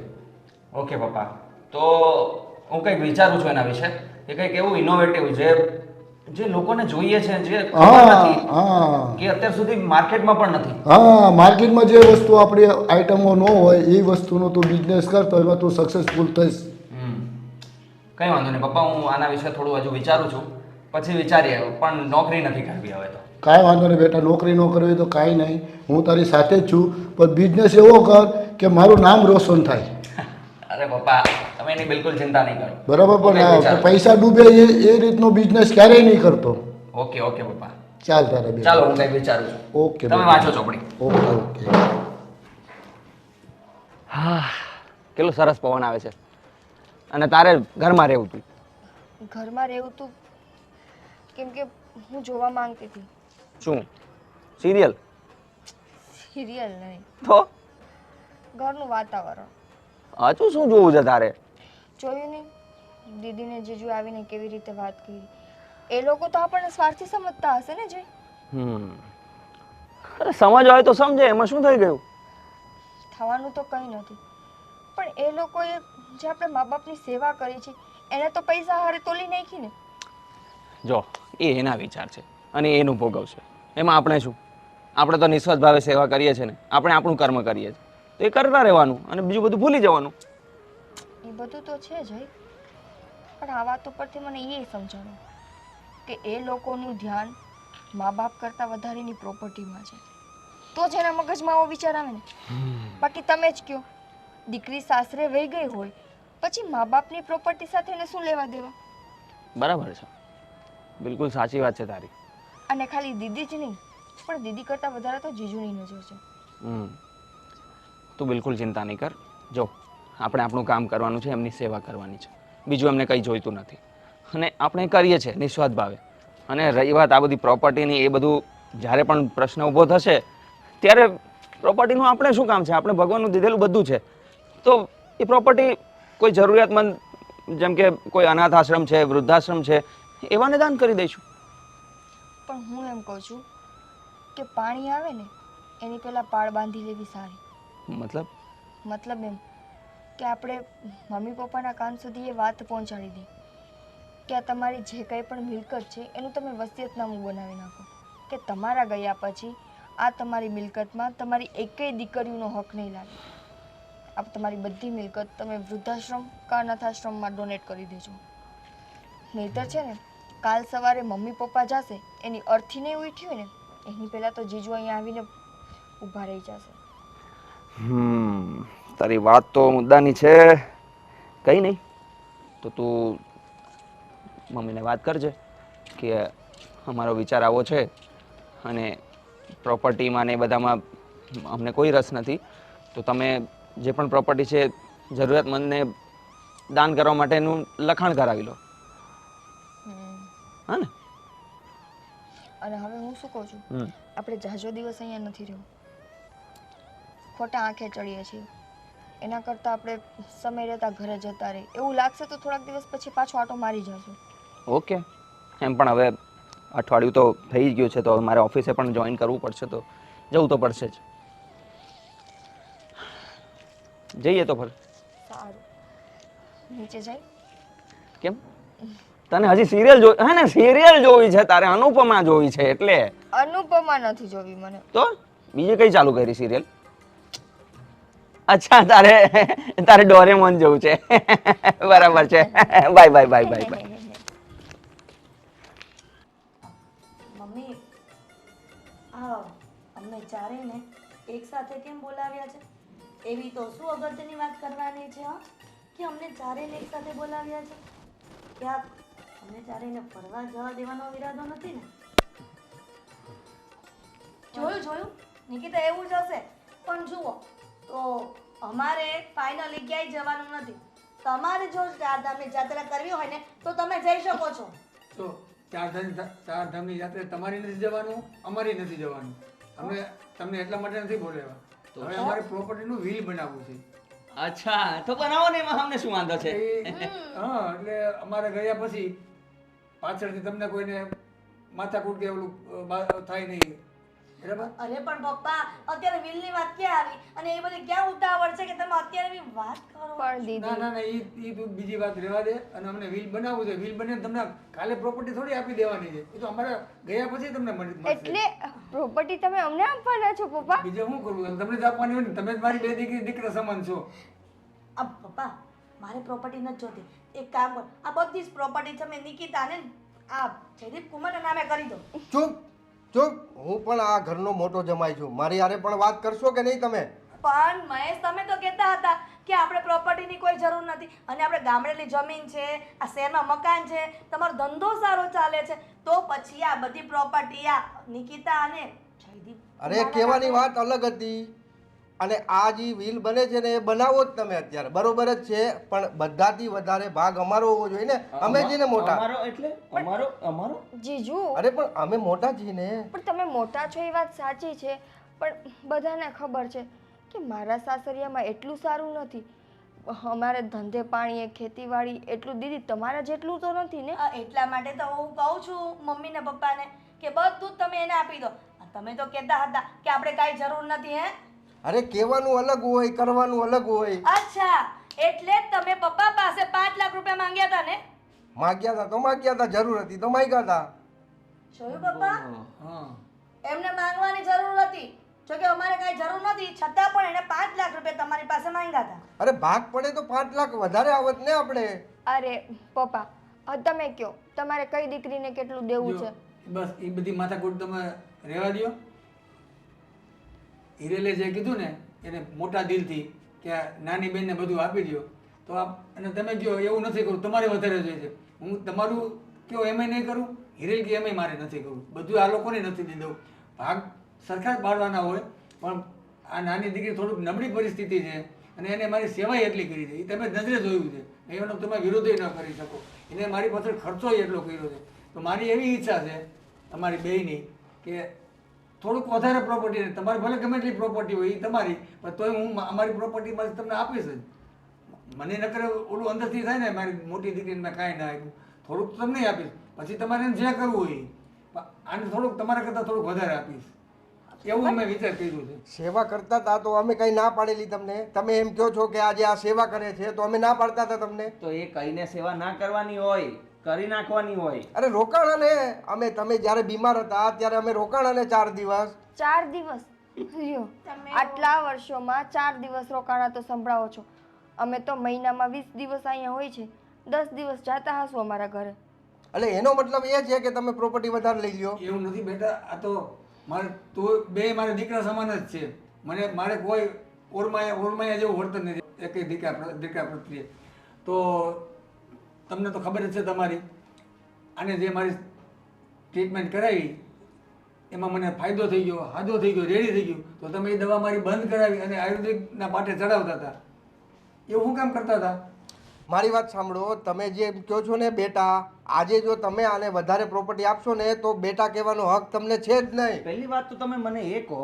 ઓકે પપ્પા, તો હું કંઈક વિચારું છું એના વિશે કે કંઈક એવું ઇનોવેટિવ જે લોકોને જોઈએ છે, જે ખબર હા નથી હા કે અત્યાર સુધી માર્કેટમાં પણ નથી. હા, માર્કેટમાં જે વસ્તુ આપણી આઈટમો ન હોય એ વસ્તુનો તું બિઝનેસ કરતો એમાં તું સક્સેસફુલ થઈશ. કંઈ વાંધો નહીં પપ્પા, હું આના વિશે થોડું હજુ વિચારું છું, પછી વિચારીએ. પણ નોકરી નથી કરવી હવે તો. કાંઈ વાંધો નહીં બેટા, નોકરી ન કરવી તો કાંઈ નહીં, હું તારી સાથે જ છું. પણ બિઝનેસ એવો કર કે મારું નામ રોશન થાય. અરે પપ્પા, તમે એની બિલકુલ ચિંતા નહીં કરો. બરાબર, હું કંઈક પણ વિચારું. પૈસા ડૂબે એ રીતનો બિઝનેસ ક્યારેય નહીં કરતો. ઓકે ઓકે પપ્પા, ચાલ તારે બેટા. ચાલો હું કંઈક વિચારું છું. ઓકે તમે બેટા. વાંચો ચોપડી. Okay okay. હા, કેટલો સરસ પવન આવે છે. અને તારે ઘરમાં રહેવું હતું. ઘરમાં રહેવું તું કેમ કે હું જોવા માંગતી હતી. શું? સિરિયલ? સિરિયલ નહીં, તો ઘરનું વાતાવરણ. હજુ શું જોવું છે તારે? જોયું નહીં દીદીને જીજુ આવીને કેવી રીતે વાત કરી. એ લોકો તો આપણને સ્વાર્થી સમજતા હશે ને જે. અરે સમજ હોય તો સમજે, એમાં શું થઈ ગયું? થવાનું તો કંઈ નથી, પણ એ લોકોએ જે આપણે મા બાપની સેવા કરી છે એને તો પૈસા હારે તોલી નાખી ને. જો, એ એના વિચાર છે અને એનું ભોગવશે. એમાં આપણે શું? આપણે તો નિસ્વાર્થ ભાવે સેવા કરીએ છીએ ને, આપણે આપણું કર્મ કરીએ છીએ, તો એ કરતા રહેવાનું અને બીજું બધું ભૂલી જવાનું. એ બધું તો છે જ, પણ આ વાત ઉપરથી મને એ સમજાણું કે એ લોકોનું ધ્યાન મા બાપ કરતાં વધારેની પ્રોપર્ટીમાં છે, તો જ એના મગજમાં આવો વિચાર આવે ને. બાકી તમે જ કહો, દીકરી સાસરે વહી ગઈ હોય પછી મા બાપની પ્રોપર્ટી સાથે એને શું લેવા દેવા? બરાબર છે, બિલકુલ સાચી વાત છે તારી. અને ખાલી દીદી જ નહીં, પણ દીદી કરતાં વધારે તો જીજુની નજર છે. તું બિલકુલ ચિંતા નહીં કર. જો, આપણે આપણું કામ કરવાનું છે, એમની સેવા કરવાની છે, બીજું એમને કંઈ જોઈતું નથી. અને આપણે કરીએ છીએ નિસ્વાર્થ ભાવે. અને રહી વાત આ બધી પ્રોપર્ટીની, એ બધું જ્યારે પણ પ્રશ્ન ઊભો થશે ત્યારે પ્રોપર્ટીનું આપણે શું કામ છે? આપણે ભગવાનનું દીધેલું બધું છે, તો એ પ્રોપર્ટી કોઈ જરૂરિયાતમંદ, જેમ કે કોઈ અનાથ આશ્રમ છે, વૃદ્ધાશ્રમ છે, એવાને દાન કરી દઈશું. પણ હું એમ કહું છું કે પાણી આવે ને એની પહેલાં પાળ બાંધી લેવી સારી. મતલબ એમ કે આપણે મમ્મી પપ્પાના કાન સુધી એ વાત પહોંચાડી દઈએ કે આ તમારી જે કંઈ પણ મિલકત છે એનું તમે વસિયતનામું બનાવી નાખો કે તમારા ગયા પછી આ તમારી મિલકતમાં તમારી એકેય દીકરીઓનો હક નહીં લાગે. આ તમારી બધી મિલકત તમે વૃદ્ધાશ્રમ કે અનાથાશ્રમમાં ડોનેટ કરી દેજો. નહીંતર છે ને કાલ સવારે મમ્મી પપ્પા જશે, એની અર્થી નહીં ઉઠી હોય ને એની પહેલાં તો જીજુ અહીંયા આવીને ઊભા રહી જશે. તારી વાત તો મુદ્દાની છે. કંઈ નહીં, તો તું મમ્મીને વાત કરજે કે અમારો વિચાર આવો છે અને પ્રોપર્ટીમાં ને એ બધામાં અમને કોઈ રસ નથી, તો તમે જે પણ પ્રોપર્ટી છે જરૂરિયાતમંદને દાન કરવા માટેનું લખાણ કરાવી લો. હા ને? અને હવે હું શું કહું છું, આપણે જાજો દિવસ અહીંયા નથી રહેવું, ખોટા આંખે ચડીએ છીએ. એના કરતાં આપણે સમય રહેતા ઘરે જતા રહે. એવું લાગશે તો થોડાક દિવસ પછી પાછો આટો મારી જશું. ઓકે, એમ પણ હવે અઠવાડિયું તો થઈ ગયું છે, તો હવે મારે ઓફિસે પણ જોઈન કરવું પડશે, તો જવું તો પડશે જ. જઈએ તો ફરી. સારું, નીચે જાય. કેમ? તને હજી સિરિયલ જોઈ? હે ને, સિરિયલ જોવી છે તારે? અનુપમા જોવી છે એટલે? અનુપમા નથી જોવી મને. તો બીજી કઈ ચાલુ કરી સિરિયલ? અચ્છા, તારે ડોરેમોન જોવું છે. બરાબર છે. Bye bye bye bye bye. Mummy, આ અમને ચારેયને એક સાથે કેમ બોલાવ્યા છે? એવી તો શું અગત્યની વાત કરવાની છે હા કે અમને ચારેયને એક સાથે બોલાવ્યા છે? ક્યાં અમને ચારેયને ફરવા જવા દેવાનો ઈરાદો નથી ને? જોયું નિકિતા, એવું જ હશે. પણ જુઓ, તો અમારે ફાઇનલી ક્યાંય જવાનું નથી. તમારે જો ચારધામની યાત્રા કરવી હોય ને તો તમે જઈ શકો છો. તો ચારધામની યાત્રા તમારી નથી જવાનું, અમારી નથી જવાનું. અમે તમને એટલા માટે નથી બોલાવ્યા. હવે અમારે પ્રોપર્ટીનું વીલ બનાવવું છે. અચ્છા, તો બનાવો ને, એમાં અમને શું વાંધો છે? હા, એટલે અમારે ગયા પછી પાછળથી તમને કોઈને માથાકૂટ કે ઓલું થાય નહીં. બરાબર? અરે પણ પપ્પા અત્યારે વિલની વાત ક્યાં આવી અને એ બધી ક્યાં ઉતાવળ છે કે તમે અત્યારે બી વાત કરો? પણ દીદી ના ના ના એ તું બીજી વાત રહેવા દે. અને અમને વિલ બનાવવું છે. વિલ બનીને તમને કાલે પ્રોપર્ટી થોડી આપી દેવાની છે. એ તો અમારે ગયા પછી તમને મળશે. એટલે પ્રોપર્ટી તમે અમને આપવાના છો પપ્પા? બીજે શું કરવું? તમને જ આપવાની હોય ને. તમે જ મારી બે દીકરા સમાન છો. આ પપ્પા મારે પ્રોપર્ટી નથી જોતી. એક કામ કર, આ બધી જ પ્રોપર્ટી તમે નિકિતાને આ જયદીપ કુમારના નામે કરી દો. ચૂપ ચૂપ, હું પણ આ ઘરનો મોટો જમાઈ છું. મારી હારે પણ વાત કરશો કે નહીં તમે? પણ મહેશ તમે તો કહેતા હતા કે આપણે પ્રોપર્ટીની કોઈ જરૂર નથી અને આપણે ગામડેની જમીન છે, આ શહેરમાં મકાન છે, તમારો ધંધો સારો ચાલે છે, તો પછી આ બધી પ્રોપર્ટી આ નિકિતા અને જયદીપ અરે કહેવાની વાત અલગ હતી. અને આ જે વ્હીલ બને છે ને એ બનાવો જ તમે અત્યારે, બરોબર જ છે, પણ બધાથી વધારે ભાગ અમારો હોવો જોઈએ ને. અમે છીએ ને મોટા. અમારો એટલે અમારો જીજુ અરે પણ અમે મોટા છીએ ને. પણ તમે મોટા છો એ વાત સાચી છે, પણ બધાને ખબર છે કે મારા સાસરિયામાં એટલું સારું નથી. અમારે ધંધે પાણીએ ખેતીવાડી એટલું દીદી તમારા જેટલું તો નથી ને. એટલા માટે તો હું કહું છું મમ્મી ને પપ્પાને કે બધું જ તમે એને આપી દો. તમે તો કહેતા હતા કે આપણે કાંઈ જરૂર નથી. હે અરે કહેવાનું અલગ હોય, કરવાનું અલગ હોય. અચ્છા, એટલે જ તમે પપ્પા પાસે 5 લાખ રૂપિયા માંગ્યા હતા ને? માગ્યા હતા તો માગ્યા હતા, જરૂર હતી તો માગ્યા હતા. જોયું પપ્પા, હા એમને માંગવાની જરૂર હતી. જો કે અમારે કાંઈ જરૂર નથી, છતાં પણ એને 5 લાખ રૂપિયા તમારી પાસે માંગ્યા હતા. અરે ભાગ પડે તો 5 લાખ વધારે આવત ને આપણે. અરે પપ્પા તમે કયો તમારે કઈ દીકરીને કેટલું દેવું છે? બસ એ બધી માથાકૂટ તમે રહેવા દો. હિરેલે જે કીધું ને એને મોટા દિલથી કે આ નાની બેનને બધું આપી દો, તો અને તમે કહો એવું નથી કરું, તમારે વધારે જોઈએ છે, હું તમારું કહો એમ નહીં કરું, હિરેલ કે એમ મારે નથી કરવું, બધું આ લોકોને નથી દીધું. ભાગ સરખા જ પાડવાના હોય, પણ આ નાની દીકરી થોડુંક નબળી પરિસ્થિતિ છે અને એને મારી સેવાય એટલી કરી છે, એ તમે નજરે જોયું છે, એનો તમે વિરોધય ન કરી શકો. એને મારી પાછળ ખર્ચો એટલો કર્યો છે. તો મારી એવી ઈચ્છા છે તમારી બેયની કે થોડુંક વધારે પ્રોપર્ટી, તમારે ભલે ગમે એટલી પ્રોપર્ટી હોય એ તમારી, પણ તોય હું અમારી પ્રોપર્ટીમાંથી તમને આપીશ જ. મને નકર ઓલું અંદરથી થાય ને મારી મોટી દીકરીને મેં કાંઈ ના આપ્યું, થોડુંક તમને આપીશ, પછી તમારે એને જે કરવું હોય આને થોડુંક તમારા કરતાં થોડુંક વધારે આપીશ, એવું મેં વિચાર કર્યું છે. સેવા કરતા હતા તો અમે કઈ ના પાડેલી તમને? તમે એમ કહો છો કે આજે આ સેવા કરે છે તો અમે ના પાડતા હતા તમને? તો એ કઈને સેવા ના કરવાની હોય, કરી નાખવાની હોય. અરે રોકાણા ને અમે, તમે જ્યારે બીમાર હતા ત્યારે અમે રોકાણા ને 4 દિવસ. 4 દિવસ? લ્યો, આટલા વર્ષોમાં 4 દિવસ રોકાણા તો સંભળાવો છો. અમે તો મહિનામાં 20 દિવસ અહીંયા હોય છે, 10 દિવસ જાતા હશું અમારા ઘરે. એટલે એનો મતલબ એ છે કે તમે પ્રોપર્ટી વધારે લઈ લ્યો? એવું નથી બેટા, આ તો મારે તો બે મારા દીકરા સમાન જ છે. મારે કોઈ ઓરમાયા જેવું વર્તન નથી એક દીકરા પ્રત્યે. તો તમને તો ખબર જ છે તમારી, આને જે મારી ટ્રીટમેન્ટ કરાવી એમાં મને ફાયદો થઈ ગયો, હાજો થઈ ગયો, રેડી થઈ ગયું, તો તમે એ દવા મારી બંધ કરાવી અને આયુર્વેદિકના પાટે ચડાવતા હતા, એવું શું કામ કરતા હતા? મારી વાત સાંભળો, તમે જે કહો છો ને બેટા, આજે જો તમે આને વધારે પ્રોપર્ટી આપશો ને તો બેટા કહેવાનો હક તમને છે જ નહીં. પહેલી વાત તો તમે મને એ કહો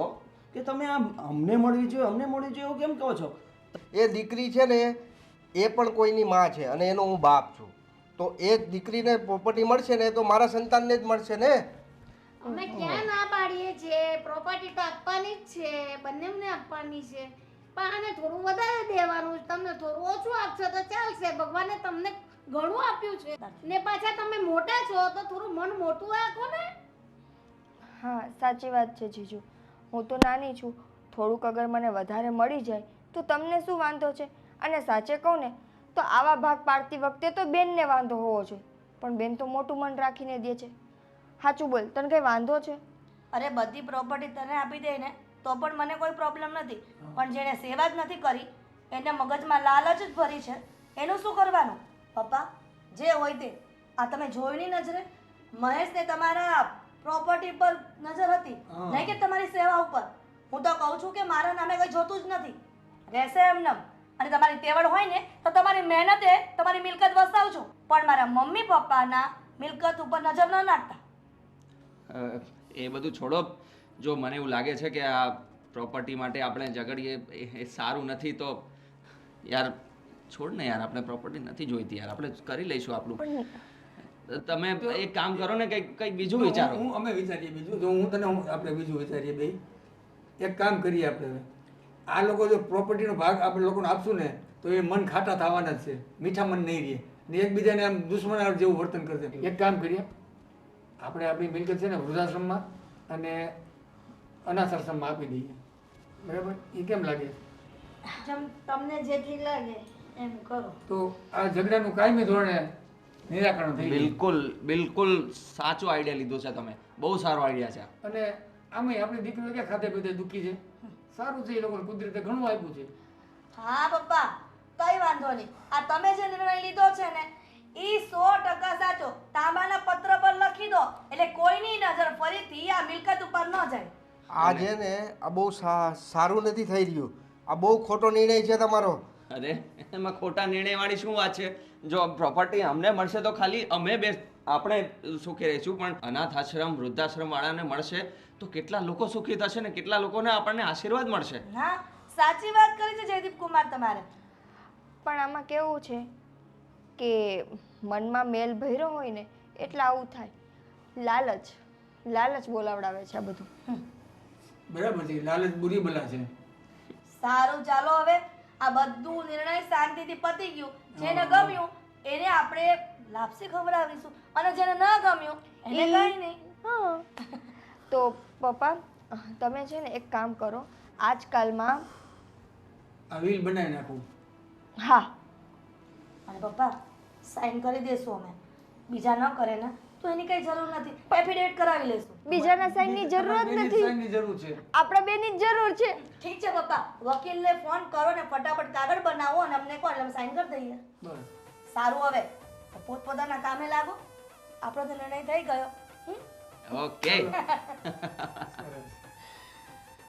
કે તમે આ અમને મળવી જોઈએ એવું કેમ કહો છો? એ દીકરી છે ને એ પણ કોઈની માં છે અને એનો હું બાપ છું, તો એ દીકરીને પ્રોપર્ટી મળશે ને તો મારા સંતાનને જ મળશે ને. અમે ક્યાં ના પાડીએ છીએ, પ્રોપર્ટી તો આપવાની જ છે, બંનેને આપવાની છે, પણ આને થોડું વધારે દેવાનું, તમને થોડું ઓછું આપશો તો ચાલશે. ભગવાને તમને ઘણું આપ્યું છે ને પાછા તમે મોટા છો તો થોડું મન મોટું રાખો ને. હા સાચી વાત છે જીજુ, હું તો નાની છું, થોડુંક અગર મને વધારે મળી જાય તો તમને શું વાંધો છે? અને સાચે કહું ને તો આવા ભાગ પાડતી વખતે તો બેનને વાંધો હોવો જોઈએ, પણ બેન તો મોટું મન રાખીને દે છે. સાચું બોલ, તને કંઈ વાંધો છે? અરે બધી પ્રોપર્ટી તને આપી દે ને તો પણ મને કોઈ પ્રોબ્લેમ નથી, પણ જેણે સેવા જ નથી કરી, એને મગજમાં લાલચ જ ભરી છે, એનું શું કરવાનું? પપ્પા જે હોય તે, આ તમે જોયું નહીં નજરે, મહેશને તમારા પ્રોપર્ટી પર નજર હતી, નહીં કે તમારી સેવા ઉપર. હું તો કહું છું કે મારા નામે કંઈ જોતું જ નથી, રહેશે એમને. અને તમારી તેવડ હોય ને તો તમારી મહેનતે તમારી મિલકત વસાવજો, પણ મારા મમ્મી પપ્પાના મિલકત ઉપર નજર ન નાખતા. એ બધું છોડો. જો મને એવું લાગે છે કે આ પ્રોપર્ટી માટે આપણે ઝઘડીએ એ સારું નથી, તો યાર છોડ ને યાર, આપણે પ્રોપર્ટી નથી જોઈતી યાર, આપણે કરી લઈશું આપણું. તમે એક કામ કરો ને કંઈક બીજું વિચારો. હું અમે વિચારીએ બીજું જો હું તને આપણે બીજું વિચારીએ બે એક કામ કરીએ આપણે હવે. આ લોકો જો પ્રોપર્ટીનો ભાગ આપણે લોકોને આપશું ને તો એ મન ખાટા થવાના જ છે, મીઠા મન નહીં રહે ને એકબીજાને આમ દુશ્મન જેવું વર્તન કરશે. એક કામ કરીએ આપણે આપણી મિલકત છે ને વૃદ્ધાશ્રમમાં અને અનાથ આશ્રમમાં આપી દઈએ, બરાબર? એ કેમ લાગે? જેમ તમને જે ઠીક લાગે એમ કરો. તો આ ઝઘડાનું કાયમી ધોરણે નિરાકરણ થઈ જાય. બિલકુલ બિલકુલ સાચો આઈડિયા લીધો છે તમે, બહુ સારો આઈડિયા છે. અને આમે આપણી દીકરીઓ ક્યાં ખાતે પીતે દુઃખી છે, સારું છે, એ લોકોને કુદરતે ઘણું આપ્યું છે. હા પપ્પા, કઈ વાંધો નહીં. આ તમે જે નિર્ણય લીધો છે ને એ 100% સાચો. તાંબાના પત્ર પર લખી દો એટલે કોઈની નજર ફરીથી આ મિલકત ઉપર ન જાય. આ છે ને આ બહુ સારું નથી થઈ રહ્યું. આ બહુ ખોટો નિર્ણય છે તમારો. અરે એમાં ખોટા નિર્ણય વાળી શું વાત છે? જો પ્રોપર્ટી અમને મળશે તો ખાલી અમે આપણે સુખી રહીશું, પણ અનાથ આશ્રમ વૃદ્ધાશ્રમ વાળાને મળશે તો કેટલા લોકો સુખી થશે ને કેટલા લોકોને આપણને આશીર્વાદ મળશે. હા, સાચી વાત કરી છે જયદીપ કુમાર તમારે. પણ આમાં કેવું છે કે મનમાં મેલ ભર્યો હોય ને એટલે આવું થાય. લાલચ બોલાવડાવે છે આ બધું. બરાબર છે, લાલચ બુરી બલા છે. સારું, ચાલો હવે આ બધું નિર્ણય શાંતિથી પતી ગયું. જેને ગમ્યું એને આપણે લાપસી ખવડાવીશું અને જેને ન ગમ્યું એને કઈ નહીં. હા, તો પપ્પા તમે છે ને એક કામ કરો, આજકાલમાં આ વિલ બનાવી નાખું. હા અને પપ્પા સાઈન કરી દેશું અમે. બીજા ન કરે ને તો એની કઈ જરૂર નથી, એફિડેવિટ કરાવી લેશું. બીજાના સાઈનની જરૂર જ નથી, સાઈનની જરૂર છે. આપણા બેની જ જરૂર છે. ઠીક છે પપ્પા, વકીલને ફોન કરો ને ફટાફટ કાગળ બનાવો અને અમને કહો એટલે અમે સાઈન કરી દઈએ. બસ. સારું, હવે પોતપોતાના કામે લાગો. આપણો તો નિર્ણય થઈ ગયો. ઓકે. સરસ.